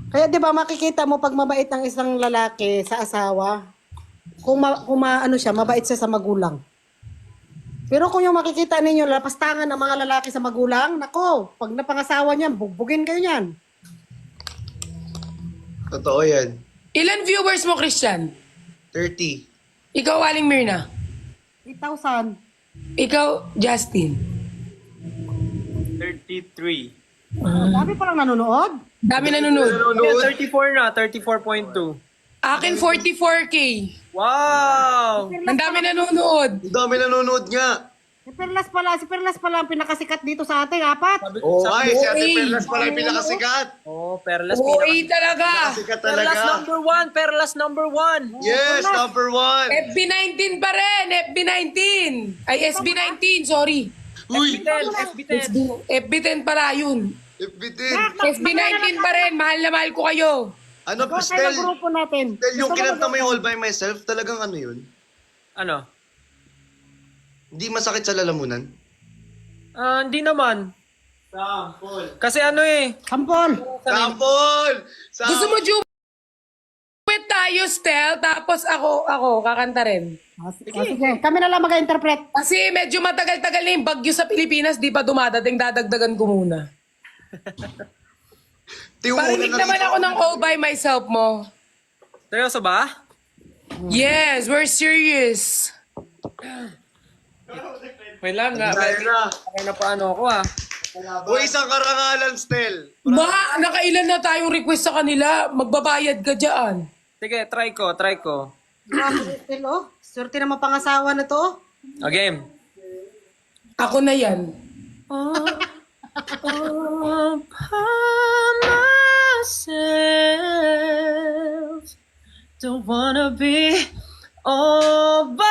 kaya di ba makikita mo pag mabait ang isang lalaki sa asawa, kung ano siya, mabait siya sa magulang. Pero kung yung makikita ninyo, lapastangan ng mga lalaki sa magulang, nako, pag napangasawa niyan, bugbugin kayo niyan. Totoo yan. Ilan viewers mo, Christian? 30. Ikaw, Aling Mirna. 8,000. Ikaw, Justin. 33. Dami pa lang nanonood. Dami nanonood. Yeah, 34 na. 34.2. Akin, 44K. Wow! Ang dami nanonood. Ang dami nanonood nga. Si Perlas pala ang pinakasikat dito sa atin, 4. Oo, ay, si Ate Oy. Perlas pala yung pinakasikat. Oh, Perlas. OA talaga. Sikat Perlas talaga. number 1. Perlas number 1. Yes, number 1. FB19 pa rin. FB19. Ay, SB19, sorry. Uy, FB10. FB10. FB10 pala yun. FBT. FB19 pa rin. Mahal na mahal ko kayo. Ano, Kaya Stel? ng grupo natin. Stel, yung kinanta mo yung All By Myself, talagang ano yun? Ano? Hindi masakit sa lalamunan? Hindi naman. Sample. Kasi ano eh. Sampol. Sample! Gusto mo duet tayo, Stel? Tapos ako, kakanta rin. Sige, kami na lang mag-interpret. Kasi medyo matagal-tagal na yung bagyo sa Pilipinas, di pa dumadating, dadagdagan ko muna. Parinig naman ako ng All By Myself mo. Seryoso ba? Yes, we're serious. Wait lang nga. Tayo na. Kaya na paano ako ah. O isang karangalan, Stel. Nakailan na tayong request sa kanila, magbabayad ka dyan. Sige, try ko. Grabe, Stel, oh. Swerte naman pangasawa na to. A game. Ako na yan. All by myself. Don't wanna be all by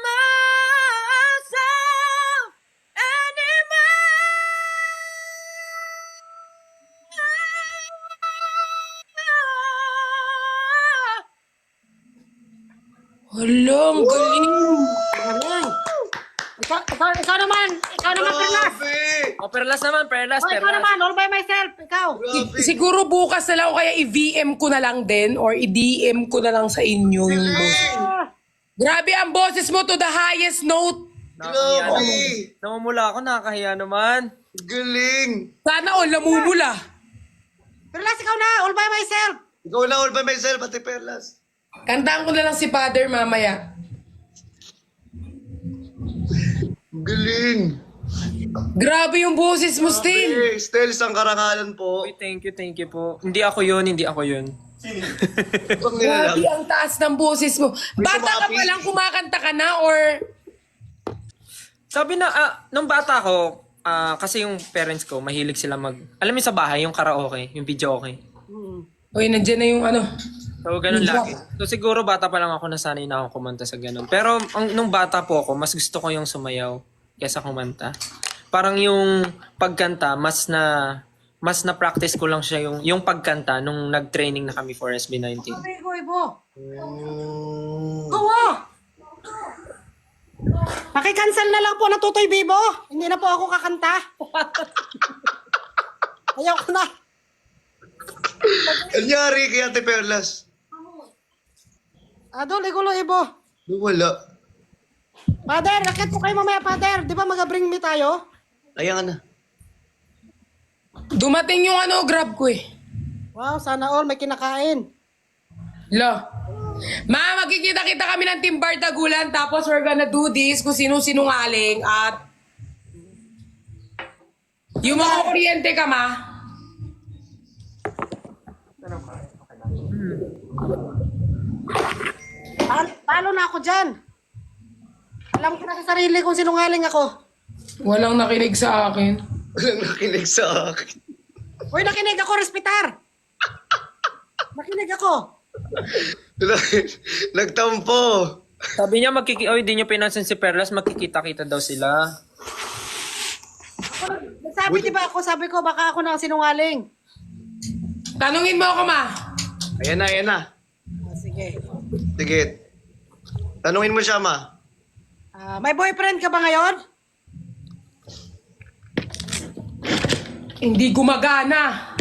myself anymore. Hala, ang galing. Galing. Ikaw naman, Perlas. Grabe! Oh, Perlas naman, Perlas. Oh, ikaw naman, all by myself. Ikaw. Grabe! Siguro bukas na lang o kaya i-VM ko na lang din or i-DM ko na lang sa inyo yung boses. Grabe ang boses mo to the highest note. Grabe! Namumula ako, nakakahiya naman. Galing! Sana all namumula. Perlas, ikaw na, all by myself. Ikaw na All By Myself, Ate Perlas. Kantaan ko na lang si Father mamaya. Galing! Grabe yung boses mo, Stin. Hey, Stel, isang karangalan po. Uy, thank you po. Hindi ako yun. Ibang Grabe nilalang. ang taas ng boses mo. Bata ka pa lang kumakanta ka na or... Sabi na, nung bata ko, kasi yung parents ko, mahilig sila alam mo sa bahay, yung karaoke, yung video okay. Uy, nandiyan na yung ano. So, ganun lagi. So, siguro bata pa lang ako, nasanay na ako kumanta sa ganun. Pero, nung bata po ako, mas gusto ko yung sumayaw kesa kumanta. Parang yung pagkanta, mas na-practice ko lang siya yung pagkanta nung nag-training na kami for SB19. Ibo. Oo. Paki-cancel na lang po na Tutoy Bibo. Hindi na po ako kakanta. Ayaw ko na. Anyari kay Ate Perlas? Adol, igulo, Ibo. Wala. Father, rakit po kayo mamaya, Father. Di ba mag-bring me tayo? Ayan na. Dumating yung ano, grab ko eh. Wow, sana all may kinakain. Lo. Magkikita-kita kami ng Team Bardagulan tapos we're gonna do this kung sino-sinungaling at yung mga kuryente ka, ma. Talo na ako dyan. Alam ko na sa sarili kung sinungaling ako. Walang nakinig sa akin. Walang nakinig sa akin. Uy, nakinig ako, respitar. Nakinig ako. Nagtampo. Sabi niya di niyo pinansin si Perlas, magkikita-kita daw sila. Nagsabi di ba ako, sabi ko baka ako na ang sinungaling. Tanungin mo ako, ma. Ayan na. Sige. Sige. Tanungin mo siya, ma. May boyfriend ka ba ngayon? Hindi gumagana.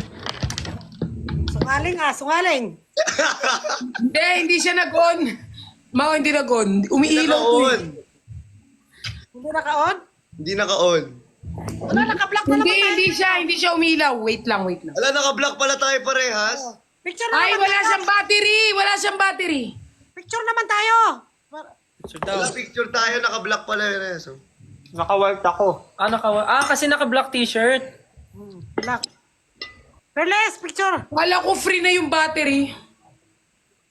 Sungaling. Hindi siya nag-on. Ma, hindi nag-on. Umiilaw ko eh. Hindi naka-on? Hindi naka-on. Wala, naka-block na naman tayo. Hindi siya umilaw. Wait lang. Ala, naka-block pala tayo parehas. Picture na Ay, naman wala tayo. siyang battery. Picture naman tayo. So daw. Wala picture tayo, naka-block pala yun. So. Naka-wipe ako. Kasi naka-black t-shirt. Black. Perles, picture. Wala ko free na yung battery.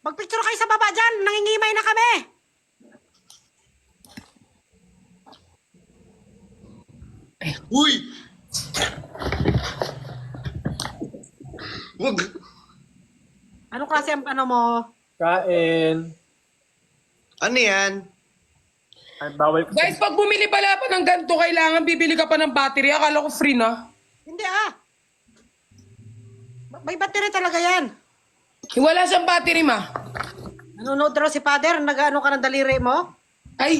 Magpicture kayo sa baba dyan. Nangingimay na kami. Uy! Wag. Ano klase ang ano mo? Kain. Ano yan? Ay, bawal ko. Guys, pag bumili pala pa ng ganito, kailangan bibili ka pa ng battery. Akala ko free na. Hindi May battery talaga yan. Wala siyang battery, ma. Nanonood raw si Father. Nag-ano ka ng daliri mo? Ay,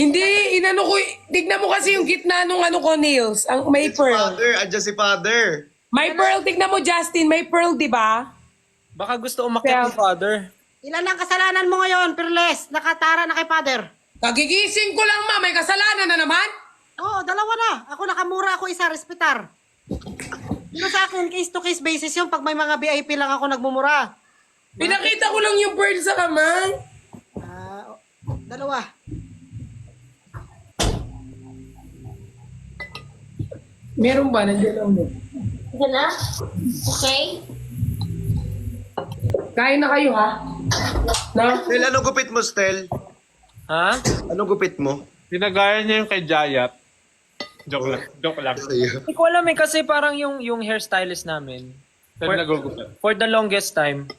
hindi. Inano ko. Tignan mo kasi yung gitna nung ano ko, nails. Ang may pearl. Andiyan si Father. May pearl. Tignan mo, Justin. May pearl, di ba? Baka gusto umakyat ni Father. Ilan ang kasalanan mo ngayon, Perles? Nakatara na kay Father. Kagigising ko lang, ma. May kasalanan na naman. Oo, dalawa na. Ako nakamura ako isa, respitar. Pero sa akin, case-to-case basis yung pag may mga VIP lang ako nagmumura. Pinakita ko lang yung pearl sa kamay. Dalawa. Meron ba? Nandiyan lang mo. Ito na? Okay? Kain na kayo, ha? Na? Stel, anong gupit mo, Stel? Ha? Anong gupit mo? Pinagaya niya yung kay Jayat. Joke lang. Hindi ko alam kasi parang yung hairstylist namin. Pero nagugupit. For the longest time,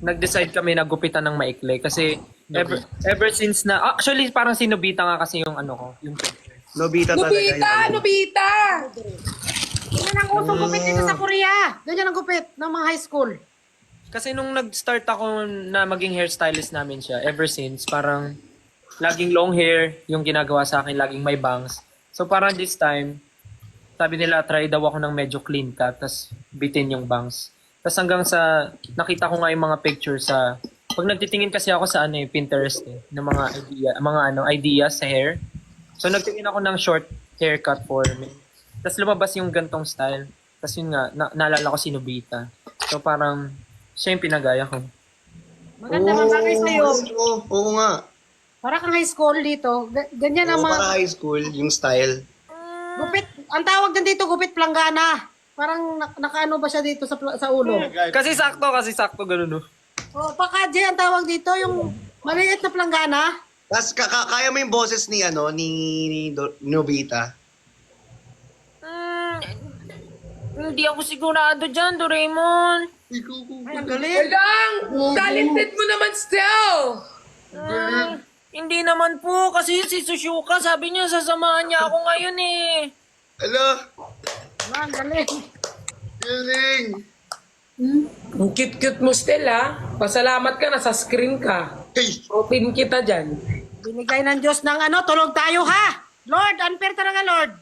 nag-decide kami na gupitan ng maikli kasi ever since na actually parang sinubita nga kasi yung ano ko, yung Nobita talaga yun. Nobita! Yan ang usong gupit dito sa Korea. Ganyan ang gupit ng mga high school. kasi nung nag-start ako na maging hairstylist namin siya, ever since parang laging long hair yung ginagawa sa akin, laging may bangs. So parang this time, sabi nila try daw ako ng medyo clean cut, tas bitin yung bangs. Tas hanggang sa nakita ko nga yung mga pictures sa pag nagtitingin kasi ako sa Pinterest ng mga ideas sa hair. So nagtingin ako ng short haircut for me. Tas lumabas yung gantong style. Tas yun nga, naalala ko si Nobita. So parang siya yung pinagaya ko. Maganda man bagay sa'yo. Oo nga. Para kang high school dito. Ganyan ang Oo, mga para high school, yung style. gupit. Ang tawag din dito, gupit planggana. Parang nakaano ba siya dito sa ulo? Kasi sakto ganun no. O, pakaje ang tawag dito, yung maliit na planggana. Tapos kaya mo yung boses ni Nobita? Hindi ako sigurado dyan, Doraemon. Ay, ang galing. Lang! Talented mo naman still! Hindi naman po, kasi si Sushuka, sabi niya, sasamahan niya ako ngayon eh. Ala, Ang galing. galing. Ang cute-cute mo still, ha? Pasalamat ka, nasa screen ka. Hey, Protein kita dyan. Binigay ng Diyos ng tulog tayo ha. Lord, unfair talaga Lord.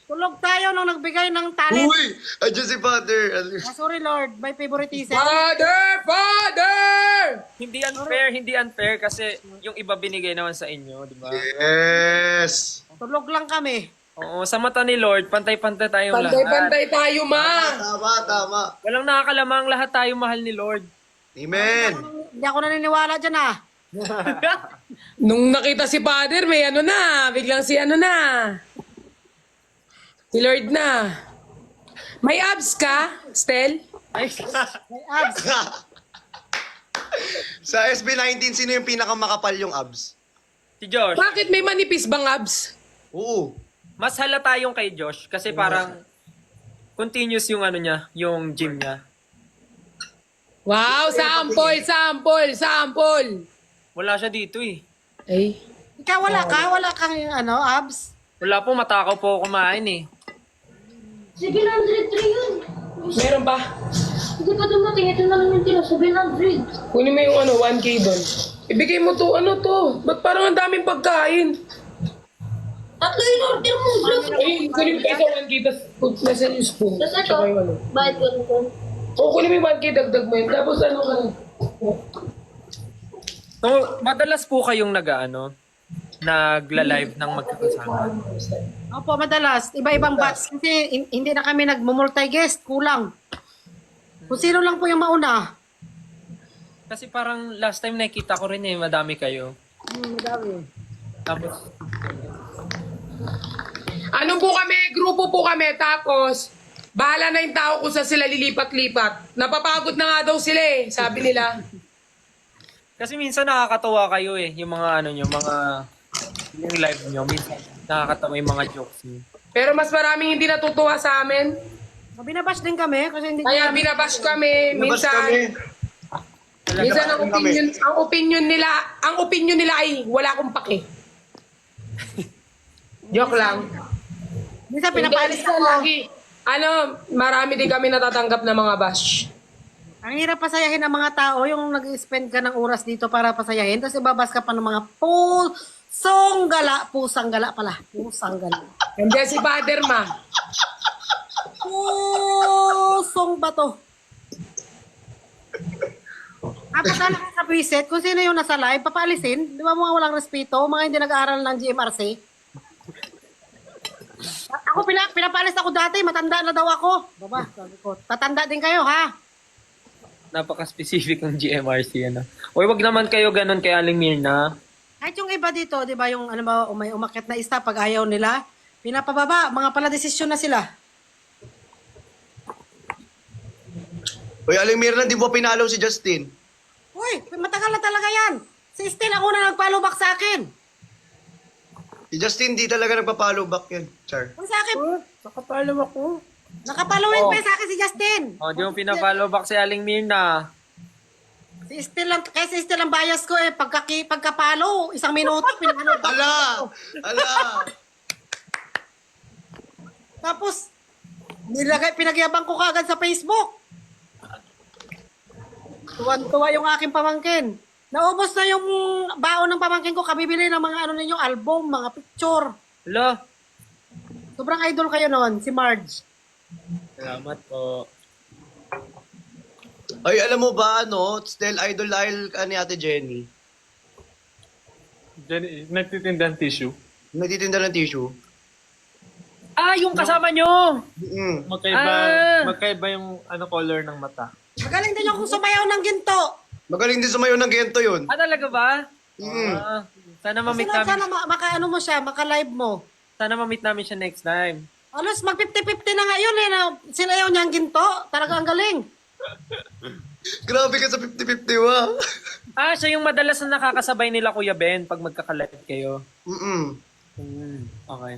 Tulog tayo nung nagbigay ng talent. uy, andyan si Father. Sorry Lord, by favoritism. Father! Hindi unfair kasi yung iba binigay naman sa inyo, di ba? Yes. Tulog lang kami. Oo, sa mata ni Lord, pantay-pantay tayong lahat. Pantay-pantay tayo, ma! Tama. Walang nakakalamang, lahat tayo mahal ni Lord. Amen. Hindi ako naniniwala dyan ha. Nung nakita si Father, may ano na. Biglang si ano na. Si Lord na. May abs ka, Stel? May abs. Sa SB19, sino yung pinakamakapal yung abs? Si Josh. Bakit may manipis bang abs? Oo. Mas halata yung kay Josh kasi parang continuous yung ano niya, yung gym niya. Wow, sample, sample, sample. Wala siya dito eh. Ay. Ikaw wala kang ano, abs. Wala po, matakaw po ako kumain eh. 703 yun. Meron ba? Hindi pa dumating. Ito na lang yung tira. 700. Kunin mo yung 1K doon. Ibigay mo to, ano to? Ba't parang ang daming pagkain? Tatlo yung order mo. Ay, kunin mo kayo sa 1K, tapos put na sa yung spoon. Tapos ito. Tsaka yung ano. Bayad ko nito. O, kunin mo yung 1K, dagdag mo yun. Tapos ano ka? So, madalas po kayong nagla-live ng magkakasama. Opo, madalas. Iba-ibang batch. Kasi hindi na kami nag-multi-guest. Kulang. Kung sino lang po yung mauna. Kasi parang last time nakita ko rin madami kayo. Madami. Tapos, Ano po kami? Grupo po kami. Tapos, bahala na yung tao kung saan sila lilipat-lipat. Napapagod na nga daw sila eh, sabi nila. kasi minsan nakakatawa kayo eh, yung mga yung live nyo, minsan nakakatawa yung mga jokes nyo. Pero mas maraming hindi natutuwa sa amin. Binabash din kami kasi hindi Kaya binabash kami. Labas Minsan, kami. minsan kami. ang opinion nila ay wala akong pake. Joke lang. minsan pinapalis Minsan ako. lagi. Marami din kami natatanggap na mga bash. Ang hirap pasayahin ng mga tao, yung nag-spend ka ng oras dito para pasayahin, tapos ibabas ka pa ng mga pusang gala pala. Pusang gala. Nandiyan si Father Ma. Pusong bato. Tapos talaga sa preset, kung sino yung nasa live, papaalisin. Di ba mga walang respeto, mga hindi nag-aaral ng GMRC? Ako, pinapalis ako dati, matanda na daw ako. Baba, sabi ko, tatanda din kayo, ha? Napaka-specific ng GMRC, Uy, wag naman kayo ganun kay Aling Mirna. Kahit yung iba dito, di ba, yung ano ba, may umakyat na isa pag ayaw nila, pinapababa, mga pala desisyon na sila. Uy, Aling Mirna, di ba pinalo si Justin? Uy, matagal na talaga yan. Si Stella ako na nag-follow back sa akin. Si Justin, di talaga nagpa-follow back yan. Char. Kung sa akin, Nakapalo ako. nakapaloin pa sa akin si Justin. Oh, di mo pinapollow back si Aling Mirna. Si Stella, kaya si Stella ang bias ko pagkapalo, 1 minuto, pinapalo back. Ala! Tapos, pinagyabang ko kagad sa Facebook. Tuwan-tuwa yung aking pamangkin. Naubos na yung baon ng pamangkin ko, kabibili ng mga ninyo, album, mga picture. Hello? Sobrang idol kayo noon, si Marge. Salamat po. Ay, alam mo ba, still idol ka ni Ate Jenny. Nagtitinda ng tissue. Nagtitinda ng tissue. Ah, yung kasama nyo! Mm. Magkaiba yung color ng mata. Magaling din yung sumayaw ng ginto. Magaling din sumayo ng gento yun. Ah, talaga ba? Mm. Ah, sana ma-meet Sana, namin. maka-ano mo siya, maka-live mo. Sana ma-meet namin siya next time. Alos, mag 50-50 na nga yun eh. Sinayaw niya ang ginto. Talaga ang galing. Grabe ka sa 50-50, wa. Ah, siya yung madalas na nakakasabay nila Kuya Ben pag magkaka-live kayo. Mm-mm. Okay.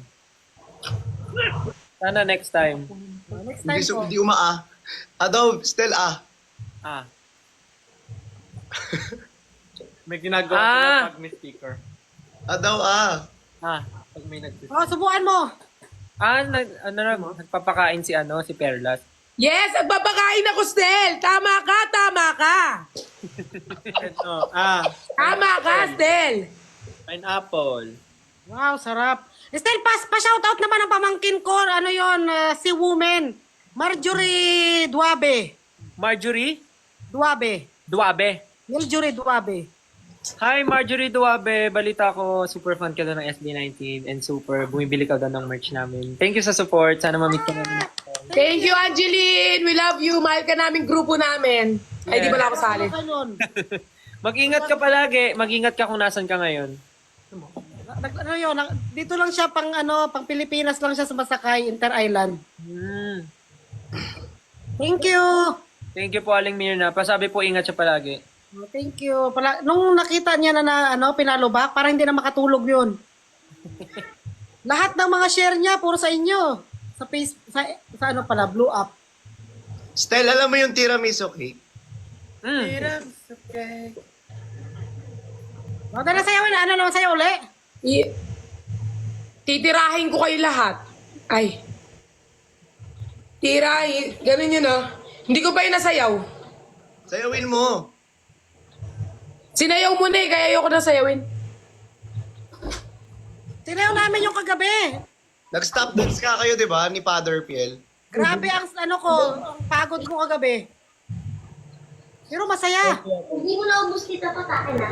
Sana next time. Next time po. Hindi umaa. Daw, still Ah. May ginagawa Ah. sila pag may sticker. Daw, Pag may nag- Oh, subukan mo. nagpapakain si Perlas. Yes, nagpapakain ako, Stel. Tama ka. Tama ka, Stel. Pineapple. Wow, sarap. Style, pa-shoutout naman ang pamangkin ko. Ano yon, si woman. Marjorie Duabe. Marjorie Duabe. Duabe. Marjorie Duabe. Hi Marjorie Duabe, balita ko super fan ka daw ng SB19 and super bumibili ka daw ng merch namin. Thank you sa support. Sana ma-meet ka namin. Thank you, Angeline. We love you. Mahal ka naming grupo namin. Ay, di ba na ako sali? Ganun. Mag-ingat ka palagi. Mag-ingat ka kung nasan ka ngayon. Ano yun, dito lang siya pang Pilipinas lang siya sumasakay, Inter-Island. Thank you. Thank you po Aling Mirna. Pasabi po ingat siya palagi. Oh, thank you. Nung nakita niya na pinalubak, parang hindi na makatulog yun. Lahat ng mga share niya, puro sa inyo. Sa face, sa ano pala, blue up. Stel, alam mo yung tiramisu cake? Okay. Huwag na sayo, ano naman sa'yo uli? Titirahin ko kayo lahat. Ay. Tirahin. Ganun yun ah. Hindi ko pa yun nasayaw. Sayawin mo. Sinayaw mo na eh, kaya ayoko na sayawin. Sinayaw namin yung kagabi. Nag-stop dance ka kayo, di ba? Ni Father Piel. Grabe ang ang pagod ko kagabi. Pero masaya. Hindi mo naubos kita patakin na.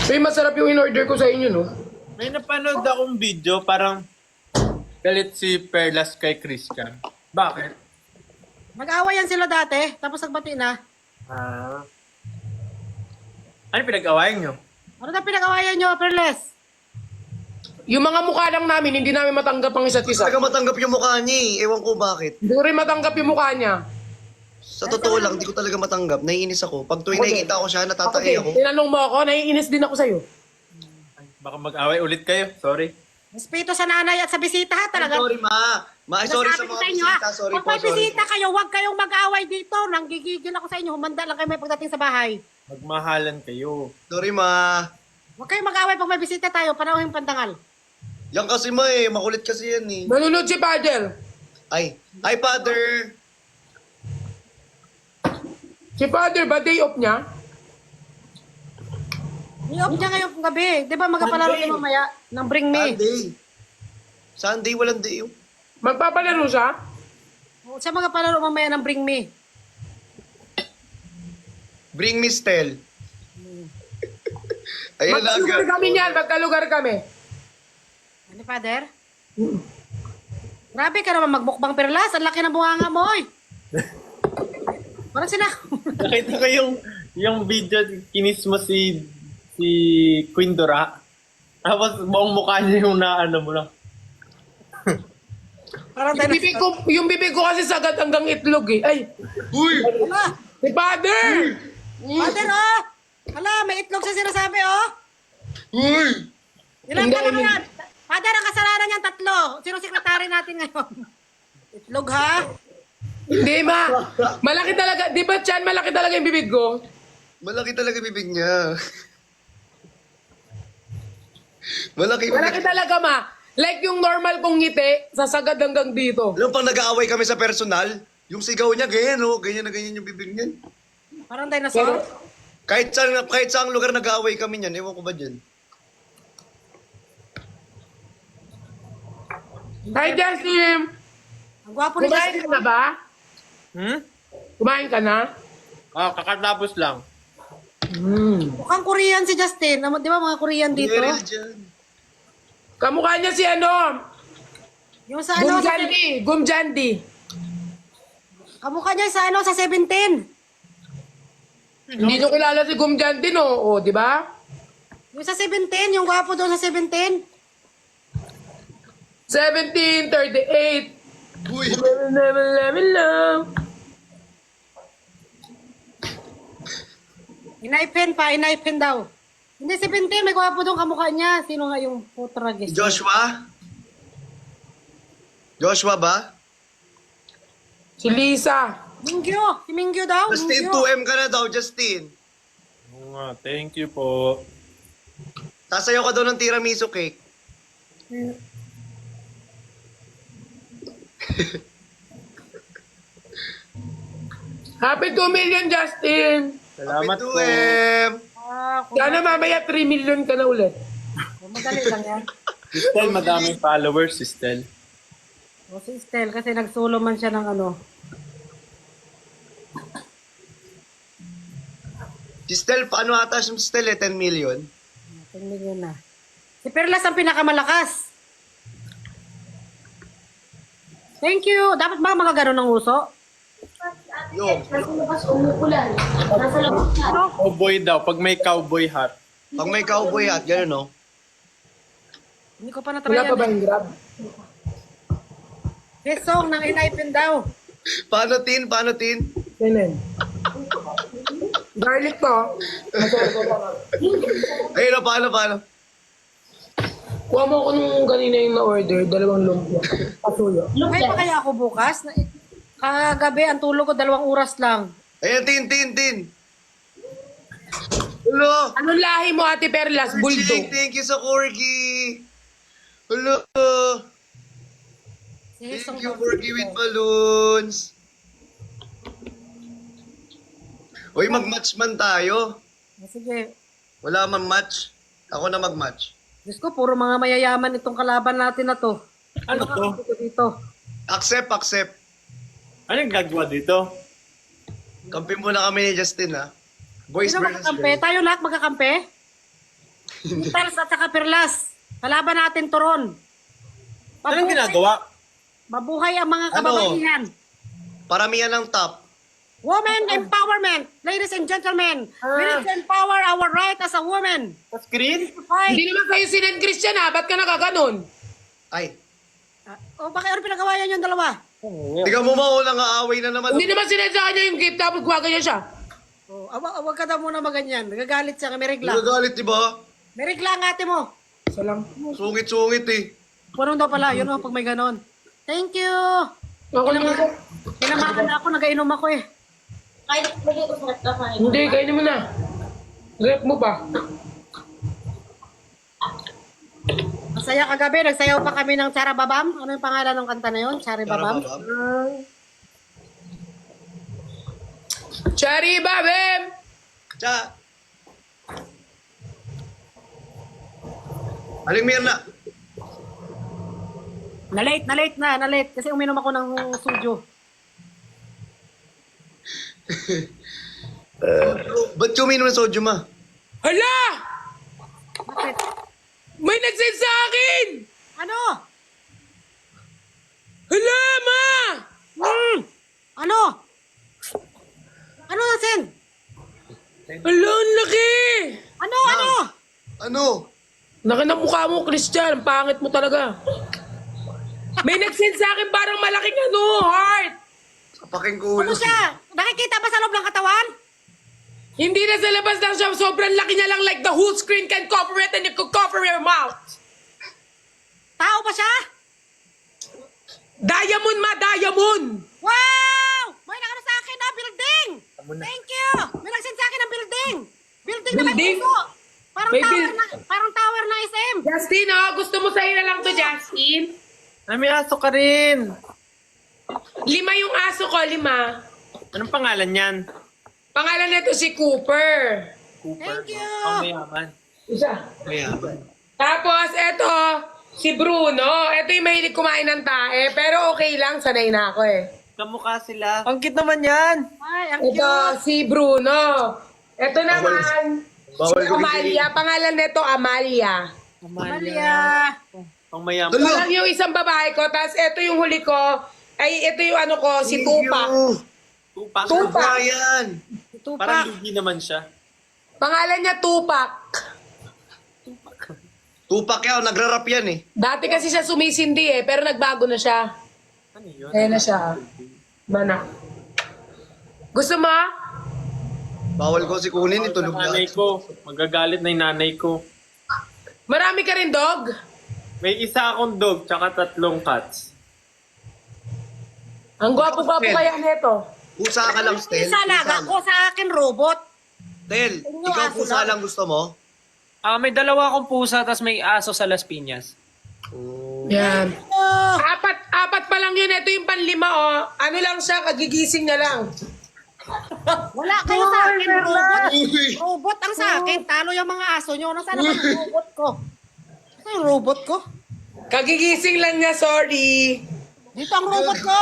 Uy, masarap yung in-order ko sa inyo, no? May napanood akong video, parang galit si Perlas kay Christian. Bakit? Nag-awayan sila dati, tapos nagbati na. Ano pinag-awayan nyo? Ano na pinag-awayan nyo, Perles? Yung mga mukha lang namin, hindi namin matanggap ang isa't isa. Talaga matanggap yung mukha niya eh. Ewan ko bakit. Hindi ko rin matanggap yung mukha niya. Sa totoo lang, di ko talaga matanggap. Naiinis ako. Pag tuwing nakikita ko siya, natatay Okay, ako. tinanong mo ako, naiinis din ako sa'yo. Baka mag-away ulit kayo. Sorry. Respeto sa nanay at sa bisita ha, talaga. Sorry, ma. Ma, sorry sa Sinasabi ko mga inyo, ha? bisita. Sorry Pag po, may sorry. bisita kayo, huwag kayong mag-away dito. Nanggigigil ako sa inyo. Humanda lang kayo may pagdating sa bahay. Magmahalan kayo. Sorry, ma. Huwag kayong mag-away pag may bisita tayo. Panahon yung pandangal. Yan kasi ma eh. Makulit kasi yan eh. Manunod si Father. Ay, Father. Si Father, ba day off niya? I-off niya ngayong gabi. Di ba magpapalaro kayo mamaya ng Bring Me? Sunday. Sunday, walang day. Magpapalaro siya? Siya magpapalaro mamaya ng Bring Me. Bring me Stel. Ayun lang. Magkalugar kami niyan, magkalugar kami. Ano, Father? Grabe ka naman magbukbang Perlas. Ang laki ng bunganga mo, oy. Parang sila. Nakita ko yung video, kinis mo si Queen Dora. Tapos buong mukha niya yung naano mo lang. Parang Yung bibig ko kasi sagad hanggang itlog eh. Ay, Uy! Hala, si Father! Father, oh. Hala, may itlog sa sinasabi, oh. Uy! Ilan Hindi, ka naman hindi. yan? Father, ang kasalanan niyan, 3. Sino sekretary natin ngayon? Itlog, ha? Hindi ma. Malaki talaga. Di ba Chan, malaki talaga yung bibig ko? Malaki talaga bibig niya. Malaki Malaki bibig. talaga ma. Like yung normal kong ngiti, sasagad hanggang dito. Alam pang nag-aaway kami sa personal, yung sigaw niya, ganyan oh. Ganyan na ganyan yung bibig niya. Parang dinosaur. Kahit saan lugar nag-aaway kami niyan, ewan ko ba dyan. Hi Justin! Ang gwapo ni Kumain Justin. ka na ba? Kumain ka na? Kakatapos lang. Mukhang Korean si Justin. Di ba mga Korean dito? Meron dyan. Kamukha niya si ano? Yung sa ano, Gumjandi. Gumjandi. kamukha niya sa ano, sa 17. Hindi nyo kilala si Gumjandi no? O, di ba? Yung sa 17, yung gwapo doon sa 17. 1738. Uy! Inaipen daw. Hindi, 17, may gwapo doon kamukha niya. Sino nga yung putra guest? Joshua? Joshua ba? Si Lisa. Mingyo. Si Mingyo daw. Justin, Mingyo. 2M ka na daw, Justin. Oo nga, thank you po. Sasayaw ka daw ng tiramisu cake. Happy 2 million, Justin. Salamat Happy po. 2M! Sana mamaya 3 million ka na ulit. Madali lang yan. Si Stel, madaming followers si Stel. O si Estel, kasi nagsulo man siya ng ano. Si Stel, paano ata si Stel eh? 10 million? 10 million na. Si Perlas ang pinakamalakas. Thank you. Dapat ba mga ganun ng uso? Yo. Nasa labas umuulan. Nasa labas ka. Cowboy daw, pag may cowboy hat. Pag may cowboy hat, gano'n no? Hindi ko pa natry Wala pa ba yan. yung grab? Yes, song ng Inaipen daw. Paano tin? Paano tin? Kailan? Garlic to. Ayun na, paano? Kuha mo ako nung kanina yung na-order, 2 lumpia. Pasuyo. May pa kaya ako bukas? Kagabi, ang tulog ko 2 oras lang. Ayan, tin. Hello. Anong lahi mo, Ate Perlas? Bulldog. Thank you sa corgi. Hello. Thank you, corgi with balloons. Uy, mag-match man tayo. Sige. Wala man match. Ako na mag-match. Diyos ko, puro mga mayayaman itong kalaban natin na to. Ano to? Dito. Accept. Anong gagawa dito? Kampi muna kami ni Justin, ha? Boys Sino versus magkakampi? girls. Tayo lahat magkakampi? Perlas at saka Perlas. Kalaban natin Turon. Anong ginagawa? Mabuhay ang mga Ano? kababaihan. Paramihan ng top. Women empowerment. Ladies and gentlemen, we need to empower our right as a woman. Sa screen? To fight. Hindi naman kayo sinend Christian ha, ba't ka nakaganon? Ay, Bakit ano pinagawa yan yung dalawa? tiga mo maunang aaway na naman. Hindi naman sinend sa kanya yung gift, tapos gumaganyan siya. Huwag ka daw muna maganyan. Nagagalit siya. May regla. Nagagalit, di ba? May regla ang ate mo. Isa lang. Sungit eh. Puno daw pala. Yun o, pag may ganon. Thank you. Ako naman ako. Kinamakan na ako. Nagainom ako eh. Kahit lagay ko sa rep ka kain. Hindi, kainin mo na. Rep mo pa. Masaya kagabi. Nagsayaw pa kami ng Charababam. Ano yung pangalan ng kanta na yun? Charababam? Cherry Babem! Cha. Aling Mirna. Na-late. Kasi uminom ako ng sujo. Ba't uminom ng soju, ma? Hala! Bakit? May nagsend sa akin! Ano? Hala, ma! Ano? Ano natin? Hala, ang laki! Ano? Ano? Laki ng mukha mo, Christian. Ang pangit mo talaga. May nagsend sa akin parang malaking heart. Kapaking Ano kulo. siya? Nakikita ba sa loob ng katawan? Hindi na sa labas lang siya. Sobrang laki niya lang like the whole screen can cover it and you could cover your mouth. Tao ba siya? Diamond, ma! Diamond! Wow! May nakano sa akin na building! Thank you! May nagsend sa akin ng building! Building na may Building? puso! Parang May tower parang tower na SM! Justin, oh, gusto mo sa'yo na lang to, Justin? Ay, may aso ka rin. 5 yung aso ko, 5. Anong pangalan yan? Pangalan nito si Cooper. Cooper. Thank you! Ang mayaman. Isa. Mayaman. Tapos, eto, si Bruno. Eto yung mahilig kumain ng tae. Pero okay lang, sanay na ako eh. Kamukha sila. Ang cute naman yan. Ay, ang Ito, cute! si Bruno. Eto naman, Bawal si ko Amalia. Pangalan nito, Amalia. Malia! Ang mayaman. Hello. Lang yung isang babae ko. Tapos, eto yung huli ko. Ay, ito yung ano ko, si Tupac. Tupac. Tupac. Ayan. Parang Tupac! lugi naman siya. Pangalan niya Tupac. Tupac yan. Nagrarap yan eh. Dati kasi siya sumisindi eh, pero nagbago na siya. Ano yun? Ayan na siya. Mana. Gusto mo? Bawal ko si kunin. Itulog na. Nanay ko. Magagalit na yung nanay ko. Marami ka rin, dog? May isa akong dog, tsaka 3 cats. Ang gwapo-gwapo kaya nito. Pusa ka lang, Stel. Isa alaga ko sa akin robot. Stel, Inyo ikaw aso pusa lang. lang gusto mo? May 2 akong pusa, tas may aso sa Las Piñas. Yan. Oh, Apat pa lang yun. Ito yung panlima, oh. Ano lang siya, kagigising na lang. wala kayo sa akin robot. Uy. Robot ang sa akin. Talo yung mga aso nyo. Nasaan naman yung robot ko? Ano yung robot ko? Kagigising lang niya, sorry. Dito ang robot ko.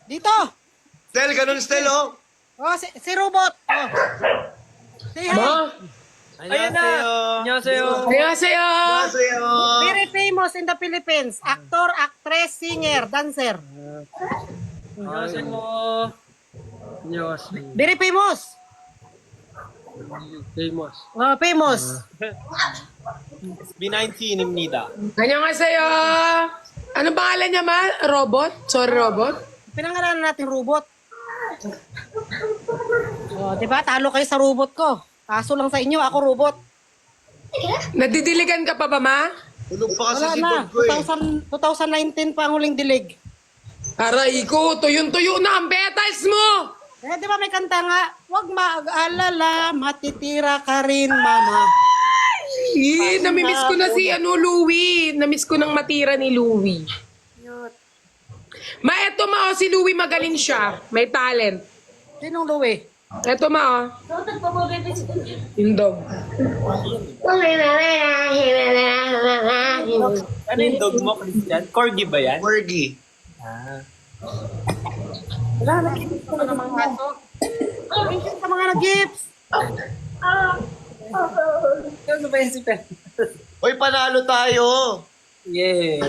Dito. Stel, ganun Stel, oh. Oh, si robot. Oh. Say hi. Ma? Ayan na! Annyeonghaseyo! Annyeonghaseyo! Masaya. Very famous in the Philippines. Actor, actress, singer, dancer. Annyeonghaseyo! Annyeonghaseyo! Very famous. Famous. Oh, famous. B19입니다. Annyeonghaseyo! Anong pangalan niya, ma? Robot? Sorry, robot? Pinangalanan natin robot. O, di ba? Talo kayo sa robot ko. Kaso lang sa inyo, ako robot. Nadidiligan ka pa ba, ma? Tulog pa kasi Wala si na. Bob ko eh. 2019 pa ang huling dilig. Aray ko, tuyong-tuyo na ang betals mo! Eh, di ba may kanta nga? Huwag mag-alala, matitira ka rin, mama. Namimiss ko na si Louie. Namiss ko ng matira ni Louie. Ma, eto ma, si Louie magaling siya. May talent. Sinong Louie? Eto ma, yung dog. Ano yung dog mo, Christian? Corgi ba yan? Corgi. Wala, nakikita ko na ng mga aso. Ayun sa mga nag-gips. Ano ba yan si Pen? Hoy, panalo tayo! Yay!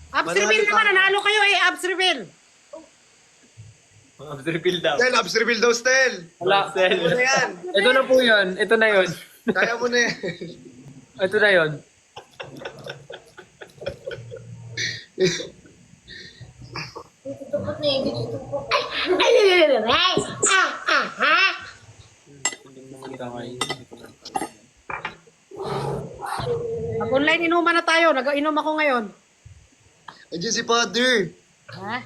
Abs reveal naman, nanalo kayo eh, abs reveal. Observille daw. Stel, abs reveal daw, Stel! Wala. Ano na yan? Ito na po yun. Ito na yun. Kaya mo na yan. Ito na yun. Tutupot na yun. Tutupot. Pag online inuman na tayo, nag-inom ako ngayon. Andiyan si Father. Ha?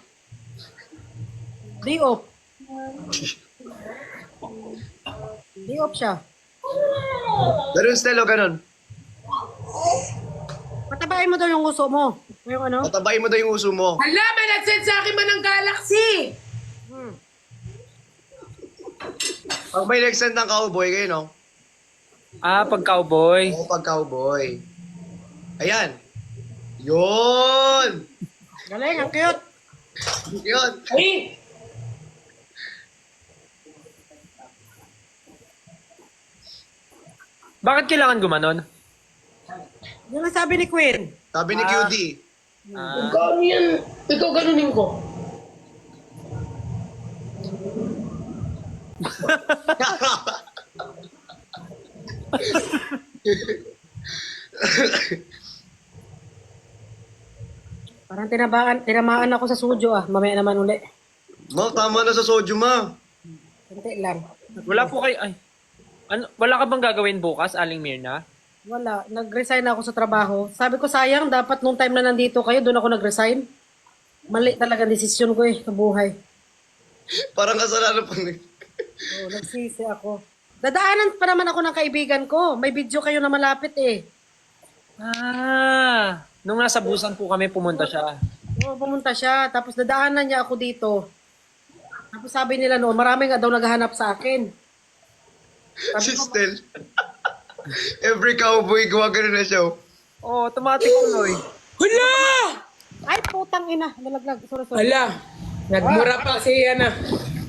Day off. Day off siya. Ganun, Stel, o ganun. Patabain mo daw yung uso mo. Yung ano? Patabayin mo daw yung uso mo. Hala, may nag-send sa akin man ng Galaxy. Pag may nag-send ng cowboy kayo, no? Ah, pag cowboy. Oo, pag cowboy. Ayan. Yun! Galing, ang cute. Yun. Ay, Bakit kailangan gumanon? Yun ang sabi ni Queen. Sabi ni QD. gano'n yan. Ito, ganunin ko. Parang tinamaan ako sa sujo ah. Mamaya naman uli. Ma, tama na sa soju, ma. Kunti lang. Wala po kayo. Ay. Ano, wala ka bang gagawin bukas, Aling Mirna? Wala. Nag-resign ako sa trabaho. Sabi ko sayang, dapat nung time na nandito kayo, doon ako nag-resign. Mali talaga desisyon ko eh, sa buhay. Parang kasalanan pa. Oo, nagsisi ako. Dadaanan pa naman ako ng kaibigan ko. May video kayo na malapit eh. Ah, nung nasa busan po kami, pumunta siya. Oo, pumunta siya. Tapos dadaanan niya ako dito. Tapos sabi nila noon, marami nga daw naghahanap sa akin. Si Stel. Every cowboy, gawa ganun na siya. Oh, automatic tuloy. Hala! Ay, putang ina. Nalaglag. Sorry. Hala, nagmura pa si Ana.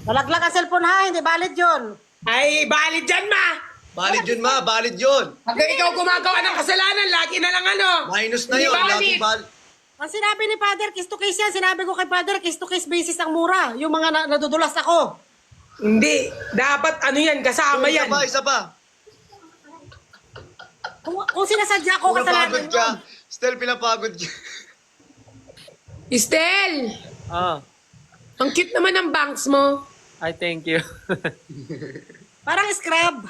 Nalaglag ang cellphone ha. Hindi valid yun. Ay, valid dyan, ma! Valid yun, ma. Valid yun. Pag ikaw gumagawa ng kasalanan, lagi na lang ano. Minus na Hindi yun. valid. Laging valid. Ang sinabi ni Father, case to case yan. Sinabi ko kay Father, case to case basis ang mura. Yung mga nadudulas ako. Hindi, dapat ano yan, kasama yan. Isa pa. Kung sinasadya ko, kasalanan Pinapagod ka. yun. Stel, pinapagod ka. Estel, Ah, ang cute naman ng bangs mo. I thank you. Parang scrub.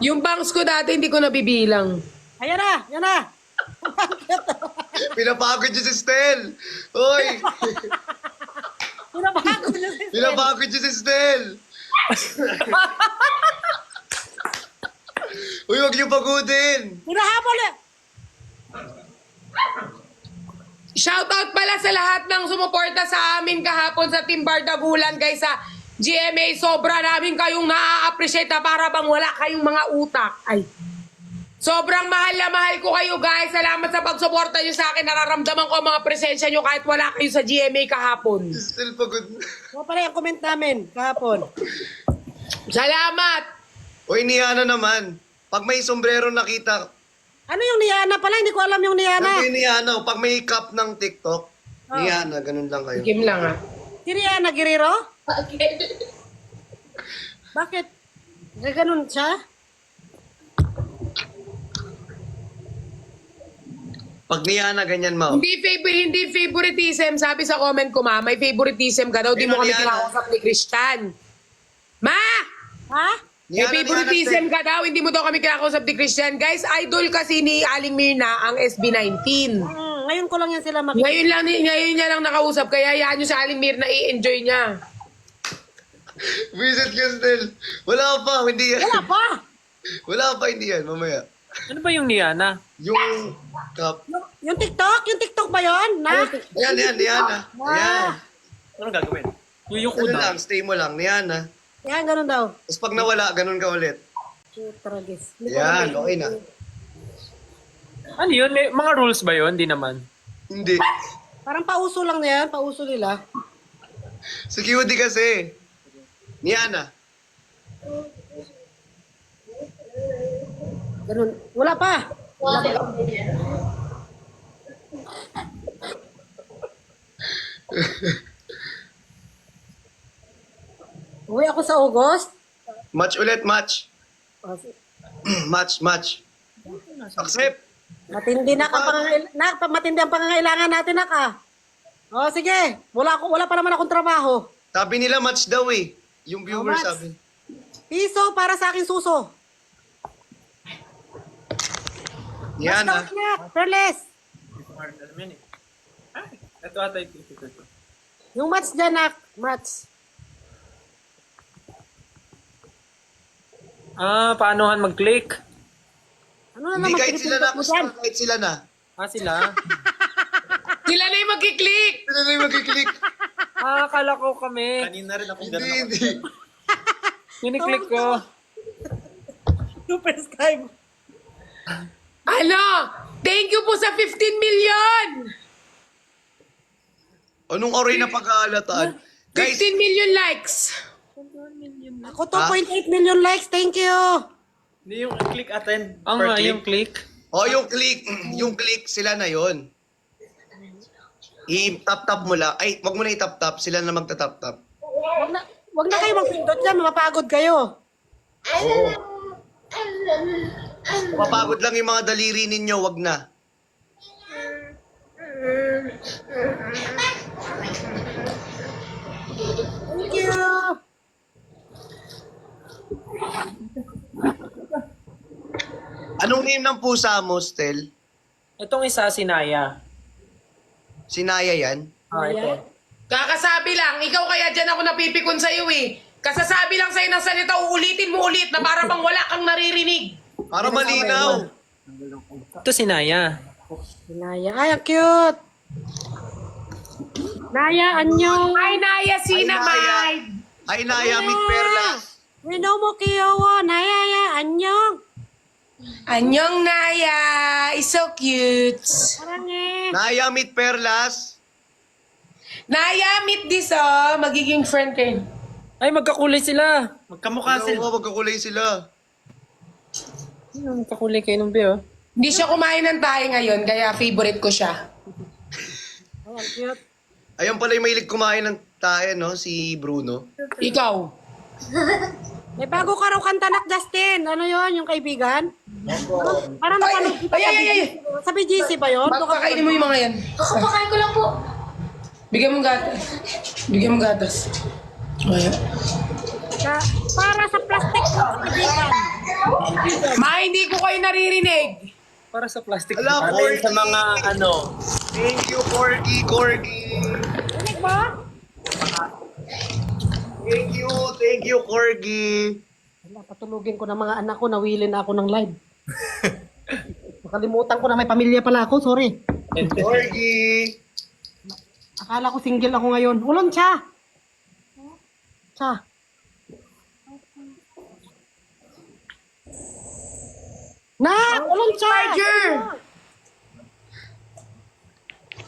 Yung bangs ko dati, hindi ko nabibilang. Ayan na, yan na. Pinapagod niyo si Stel. Hoy, Pinapagod na si Stel. pinapagod niyo si Stel. Uy, huwag niyo pagudin. Hinahabol eh. Shoutout pala sa lahat ng sumuporta sa amin kahapon sa Team Bardagulan, guys, sa GMA. Sobra namin kayong na-appreciate na para bang wala kayong mga utak. Ay. Sobrang mahal na mahal ko kayo, guys. Salamat sa pagsuporta nyo sa akin. Nararamdaman ko ang mga presensya nyo kahit wala kayo sa GMA kahapon. Si Stel pagod. O pala yung comment namin kahapon. Salamat! Uy, Niana naman. Pag may sombrero nakita, Ano yung Niana pala? Hindi ko alam yung Niana. Ano yung Niana? Pag may cup ng TikTok, Niana, ganun lang kayo. Kim lang, ha? Si Rihanna Guerrero? Bakit? Gaganon siya? Pag Niana, ganyan, ma. Hindi favoritism. Sabi sa comment ko, ma, may favoritism ka daw. Di mo Sino kami Rihanna? kinakausap ni Christian. Ma! Ha? May favoritism ka daw, hindi mo daw kami kinakausap ni Christian. Guys, idol kasi ni Aling Mirna ang SB19. Ngayon ko lang yan sila makikita. Ngayon niya lang nakausap, kaya hayaan nyo sa Aling Mirna, i-enjoy niya. Visit Castel. Wala pa, hindi yan. Wala pa! Wala pa, hindi yan. Mamaya. Ano ba yung Niana? Yung cup. Yung TikTok ba yun? Na? Yan. Ayan. Anong gagawin? Yuyuko Ano daw. lang, stay mo lang. Yan ah. Yan, ganun daw. Tapos pag nawala, ganun ka ulit. Tragis. Yan, okay na. Ano yun? May mga rules ba yun? Hindi naman. Hindi. Parang pauso lang na yan, pauso nila. Security kasi. Niana. Ganun. Wala pa. Uwi ako sa August. Match ulit, match. match. Accept. Matindi matindi ang pangangailangan natin, Naka. O, sige. Wala pa naman akong trabaho. Sabi nila match daw eh. Yung viewer match. sabi. Piso para sa akin suso. Niana. Perles. Ito ata ito. Yung match dyan, Nak. Match. Paanohan mag-click? Ano na Hindi naman kahit sila na. pinipindot mo dyan? Kahit sila na. Sila? Sila na yung magkiklik! Sila na yung magkiklik. Akala ko kami. Kanina rin ako Hindi. Kiniklik ko. Super Skype. Ano? Thank you po sa 15 million! Anong oray na pagkaalataan? Guys, 15 million likes! Ako 2.8 million likes. Thank you. Hindi yung click attend. Ang per nga, click. yung click. yung click, sila na yon. I-tap-tap mo lang. Ay, wag mo na i-tap-tap. Sila na magta-tap-tap. Wag na kayo magpindot dyan. Mapagod kayo. Oo. Mapagod lang yung mga daliri ninyo, wag na. Thank you. Anong name ng pusa mo, Stel? Itong isa, si Naya. Sinaya yan? Ito. Kakasabi lang, ikaw kaya dyan ako napipikon sa'yo eh. Kasasabi lang sa'yo ng salita, uulitin mo ulit na para bang wala kang naririnig. Para malinaw. Ito si Naya. Naya. Ay, ang cute. Naya, anyo. Ay, Naya, Sinamay! Ay, Naya, Meet Perlas. Rino mo kiyawa. Naya, ya, anyong. Anyong Naya! It's so cute! Parang eh. Naya, Meet Perlas. Naya, meet this magiging friend kayo. Ay, magkakulay sila. Magkamukha sila. Oo, magkakulay sila. Magkakulay kayo ng Beo. Hindi siya kumain ng tayo ngayon, kaya favorite ko siya. Ay, ang cute. Ayan pala yung mahilig kumain ng tayo, no? Si Bruno. Ikaw. May bago ka raw kanta, Nak Justin. Ano yon yung kaibigan? Parang napanood kita Ay. sa BGC ba yun? Pagkakainin mo yung mga yan. Kapakain ko lang po. Bigyan mo gatas. Bigyan mo gatas. Ayan. Para sa plastic ko, kaibigan. Ma, hindi ko kayo naririnig. Para sa plastic. Ala, Para yun sa Corgi. mga ano. Thank you, Corgi. Rinig ba? Thank you, Corgi. Wala, patulugin ko ng mga anak ko, nawili na ako ng live. Nakalimutan ko na may pamilya pala ako, sorry. Corgi. Akala ko single ako ngayon. Ulon, cha! Cha. Ulon, cha! Charger!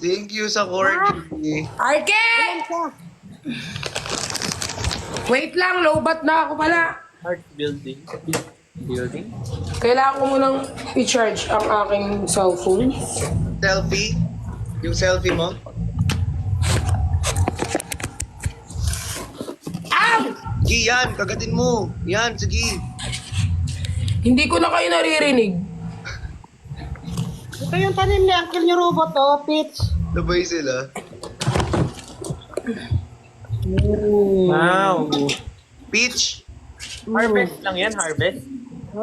Thank you sa Corgi. Arke! Ulon, cha. Wait lang, lowbat na ako pala. Art building. Building? Kailangan ko munang i-charge ang aking cellphone. Selfie. Yung selfie mo. Ow! Gi, yan. Kagatin mo. Yan, sige. Hindi ko na kayo naririnig. Ito yung tanim ni Uncle niyo robot, oh, Pitch. Sabay sila. Wow. Peach. Harvest lang yan, harvest.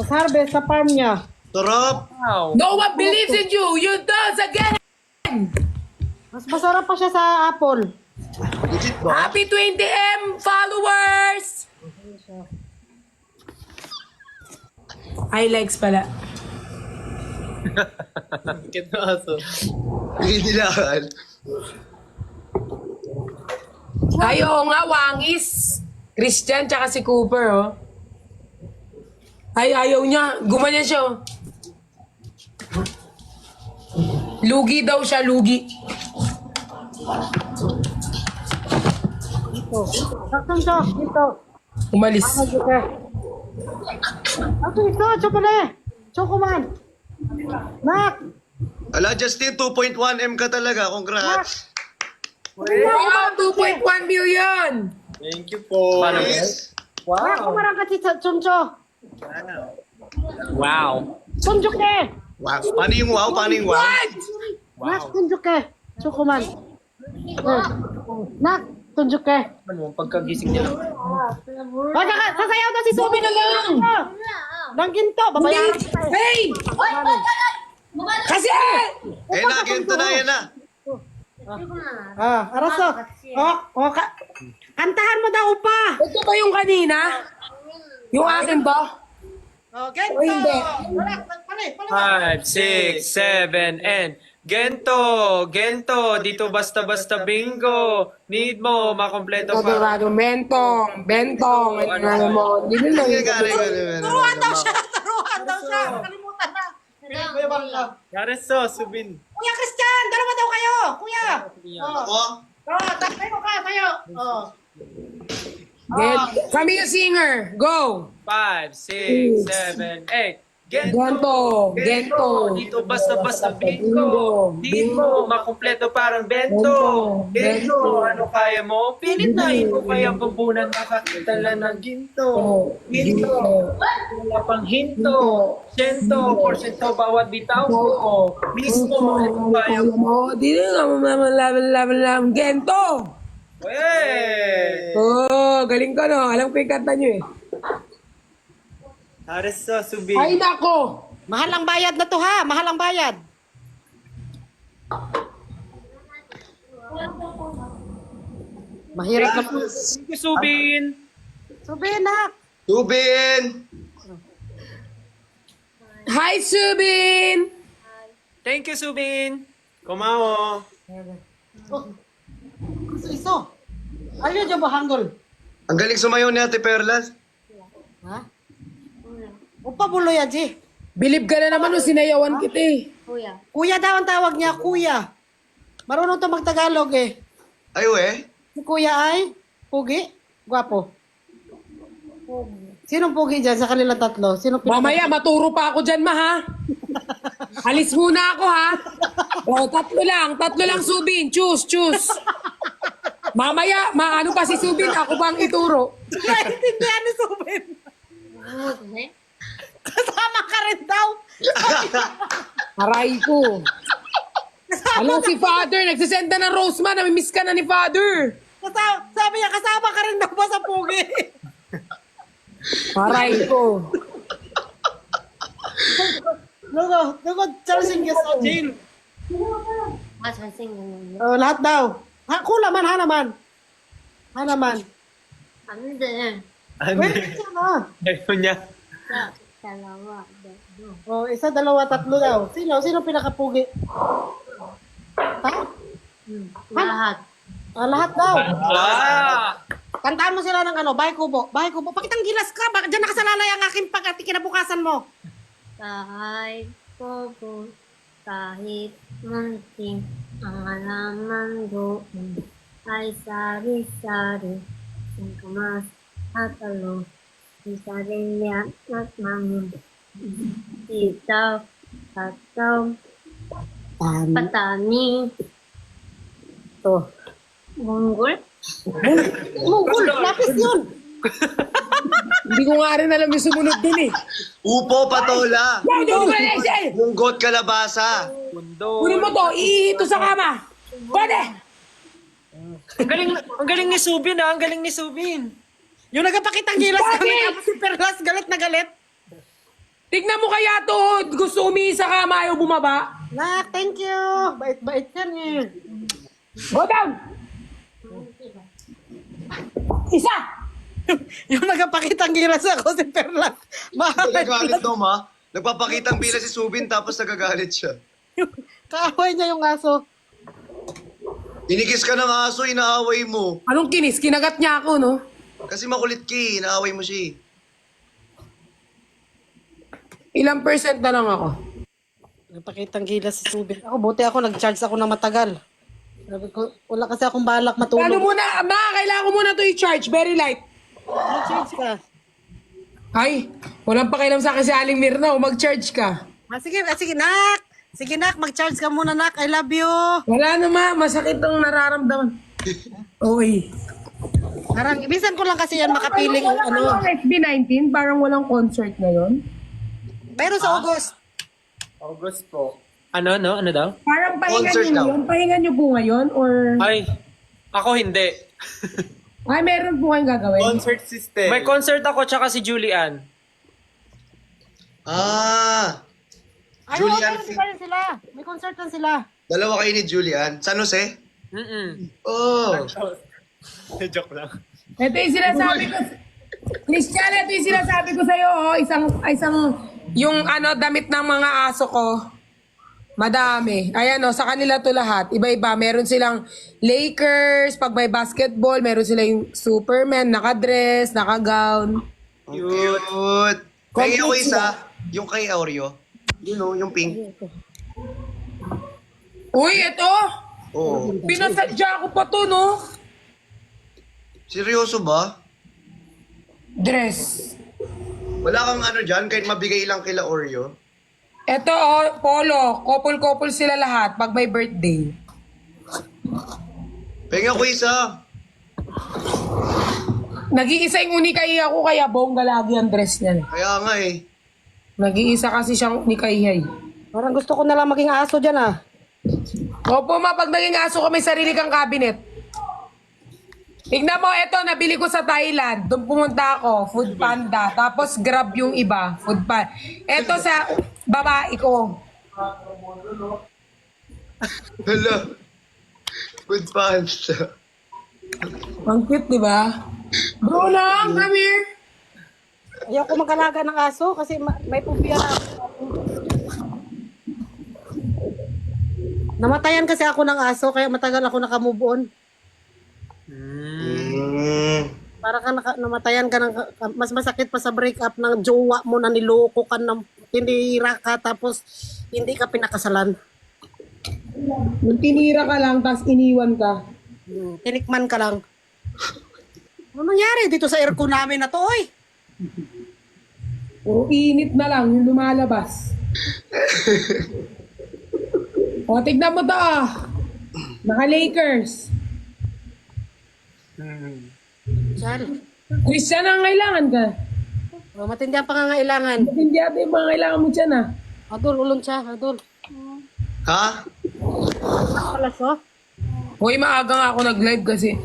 Harvest sa farm niya. Sarap. Wow. No one believes in you! You does again! Mas masarap pa siya sa apple. Legit ba? Happy 20M followers! Highlights pala. Kit na aso. Hinihilakan. Ayaw nga, Wangis. Christian tsaka si Cooper, oh. Ay, ayaw niya. Gumanyan siya, oh. Lugi daw siya, lugi. Saktan siya. Dito. Umalis. Ako ito. Chocolate. Chocoman. Nak. Ala, Justin, 2.1M ka talaga. Congrats. Wow, 2.1 million! Thank you po. Paano ba? Yes. Nak, kumarang ka si Chuncho. Wow. Chunjuk eh. Wow. Paano yung wow? Paano yung wow? Nak, tunjuk eh. Chocoman. Nak, tunjuk eh. Ano, pagkagising nila. Sasayaw na si Sobi na lang. Nang ginto. Babayaran kita eh. Hey! Kasi! Eh na, ganito na yan na. Araso. Kantahan mo daw pa. Ito ba yung kanina? Yung akin ba? Gento. O hindi? Pali. 5, 6, 7, and Gento! Gento! Dito basta-basta bingo! Need mo, makompleto pa. Dorado, Bentong, ano mo. Hindi na lang. Turuan daw siya. Kalimutan na. Kuya Bangka. Yareso, Subin. Kuya Christian, dalawa daw kayo. Kuya. Ako? Tayo ka, tayo. Kami yung singer. Go! 5, 6, 7, 8. Gento! Dito basta-basta bingo! Dito, makompleto parang bento! Gento, ano kaya mo? Pilit na ito kaya babunan nakakita lang ng ginto! Ginto! Wala pang hinto! Sento, porsyento bawat bitaw ko! Mismo, ano kaya mo? Di na laban Gento! Wey! Oh, galing ko no. Alam ko yung kanta nyo eh. Hareso, Subin. Ay nako! Mahal ang bayad na to ha. Mahal ang bayad. Mahirap na po. Thank you, Subin! Sabihin na. Tubin! Hi, Subin! Thank you, Subin! Kumao! Iso. Ayaw dyan ba hanggol? Ang galing sumayaw ni Ate Perlas. Ha? Upa bulo yan, Ji. Bilib ka na naman nung sinayawan kita eh. Kuya daw ang tawag niya, kuya. Marunong to magtagalog eh. Ay, we. Si kuya ay, pugi, gwapo. Sinong pugi dyan sa kanilang tatlo? Sinong Mamaya, maturo pa ako dyan, ma, ha? Alis muna ako, ha? O, tatlo lang, Subin. Choose. Mamaya, maano pa si Subin, ako bang ituro? Naintindihan ni Subin. Kasama ka rin daw. Aray ko. Alam si Father, nagsisend na ng Roseman, namimiss ka na ni Father. Sabi niya, kasama ka rin daw ba sa pugi? Aray ko. Lugo, charsing ka sa jail. Oh, lahat daw. Kula man, ha naman. Ano? Wait, siya na. Ayaw niya. Oh, isa, dalawa, tatlo daw. Sino pinakapugi? Ha? Lahat. Lahat daw. Ah! Kantaan mo sila ng ano, Bahay Kubo. Pakitang gilas ka, baka dyan nakasalalay ang aking kinabukasan mo. Kahit popo, kahit munting, ang halaman doon ay sari-sari, ang kamas at alo, ang sarilya at mamun, sitaw, tataw, patani, To. munggol, Mugul, lapis yun. Hindi ko nga rin alam yung sumunod dun eh. Upo, patola. Kunin Munggot, kalabasa. Pundo. mo to, iihito sa kama. Pwede! Ang galing ni Subin, ah. Ang galing ni Subin. Yung nagpakitang gilas Bakit? kami, tapos si Perlas galit na galit. Tignan mo kaya to, gusto umiisa ka, ayaw bumaba. Nak, thank you. Bait-bait yan eh. Go down! Isa! Yung nagpakitang gilas ako si Perlas. Nagagalit daw, ma. Nagpapakitang bila si Subin tapos nagagalit siya. Kaaway niya yung aso. Inikis ka ng aso, inaaway mo. Anong kinis? Kinagat niya ako, no? Kasi makulit ka eh, inaaway mo siya eh. Ilang percent na lang ako? Nagpakitang gilas si Subin. Ako, buti ako, nag-charge ako na matagal. Sabi ko, wala kasi akong balak matulog. Ano muna, kailangan ko muna to i-charge. Very light. Mag-charge ka. Ay, walang pakialam sa akin si Aling Mirna. Mag-charge ka. Sige, nak. Sige, nak, mag-charge ka muna, nak. I love you. Wala naman, masakit ang nararamdaman. Oy. Parang, minsan ko lang kasi yan makapiling Walang SB19, parang walang concert ngayon. Pero sa August. August po. Ano daw? Parang pahinga Concert nyo daw. ngayon? Pahinga nyo po ngayon? Or... Ay, ako hindi. Ay, meron po kayong gagawin? Concert system. May concert ako tsaka si Julian. Ah, Ay, Julian okay, meron sila. May concert lang sila. dalawa kayo ni Julian. San Jose? Oh. Joke lang. Ito yung sinasabi ko. Christian, ito yung sinasabi ko sa'yo, oh. Isang, yung damit ng mga aso ko. Madami. Ayan, oh, sa kanila to lahat. Iba-iba. Meron silang Lakers, pag may basketball, meron silang Superman, nakadress, nakagown. Cute. Kaya ako Complete isa, yung kay Oreo. You know, yung pink. Uy, ito! Oo. Pinasadya ko pa to, no? Seryoso ba? Dress. Wala kang dyan, kahit mabigay lang kila Oreo. Ito, oh, polo. Couple-couple sila lahat pag may birthday. Penga ko isa. Nag-iisa yung unikay ako, kaya bongga lagi ang dress niya. Kaya nga eh. Nag-iisa kasi siyang unikay. Parang gusto ko na lang maging aso dyan, ah. Opo, ma, pag naging aso ka, may sarili kang cabinet. Tignan mo, eto, nabili ko sa Thailand. Doon pumunta ako, Food Panda. Tapos Grab yung iba, Food Panda. Eto sa babae ko. Hala. Good pants. Ang cute, di ba? Bro lang, come here. Ayoko mag-alaga ng aso kasi may pupiya na ako. Namatayan kasi ako ng aso kaya matagal ako nakamove on. Para ka namatayan ka ng, mas masakit pa sa breakup ng jowa mo na niloko ka ng tinira ka tapos hindi ka pinakasalan. Nung tinira ka lang, tapos iniwan ka. Tinikman ka lang. Ano nangyari dito sa aircon namin na to, oy? Puro init na lang yung lumalabas. O, tignan mo to, ah. Naka-Lakers. Chal. Christian, ang kailangan ka. Matindi ang pangangailangan. Hindi ate yung mga kailangan mo dyan, ah. Adol, ulong siya, adol. Ha? Palas, oh. Hoy, maaga nga ako nag-live kasi.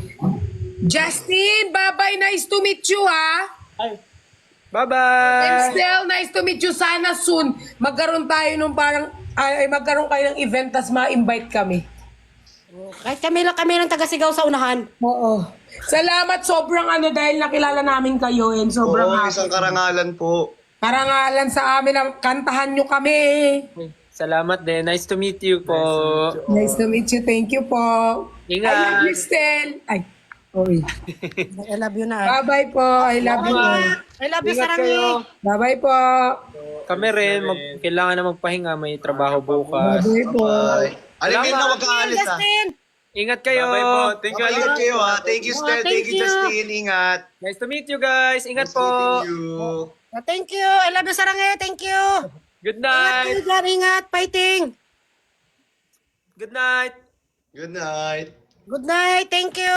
Justin, bye-bye. Nice to meet you, ha? Bye-bye! Still, nice to meet you. Sana soon, magkaroon tayo nung parang, magkaroon kayo ng event, tas ma-invite kami. Kahit kami lang taga-sigaw sa unahan. Oo. Salamat, sobrang dahil nakilala namin kayo, and sobrang Oo, isang karangalan po. karangalan sa amin ang kantahan nyo kami. Salamat din. Nice to meet you po. Nice to meet you. Thank you po. I love Ingat. you, Stel. Ay, oy. I love you na. Bye-bye po. I love you. I love you, Ingat Sarangi. kayo. Bye-bye po. Kami rin, kailangan na magpahinga. May trabaho bukas. Bye-bye po. Bye. Alam na, wag kang alis ha. Justin! Ingat kayo. Thank you, ingat kayo ha. Thank you, Stel. Thank you, Justin. Ingat. Nice to meet you guys. Ingat Nice meeting po. you. Thank you. I love you, Sarangi. Thank you. Good Ingat kayo night. dyan. Ingat. Fighting. Good night. Good night. Good night. Thank you.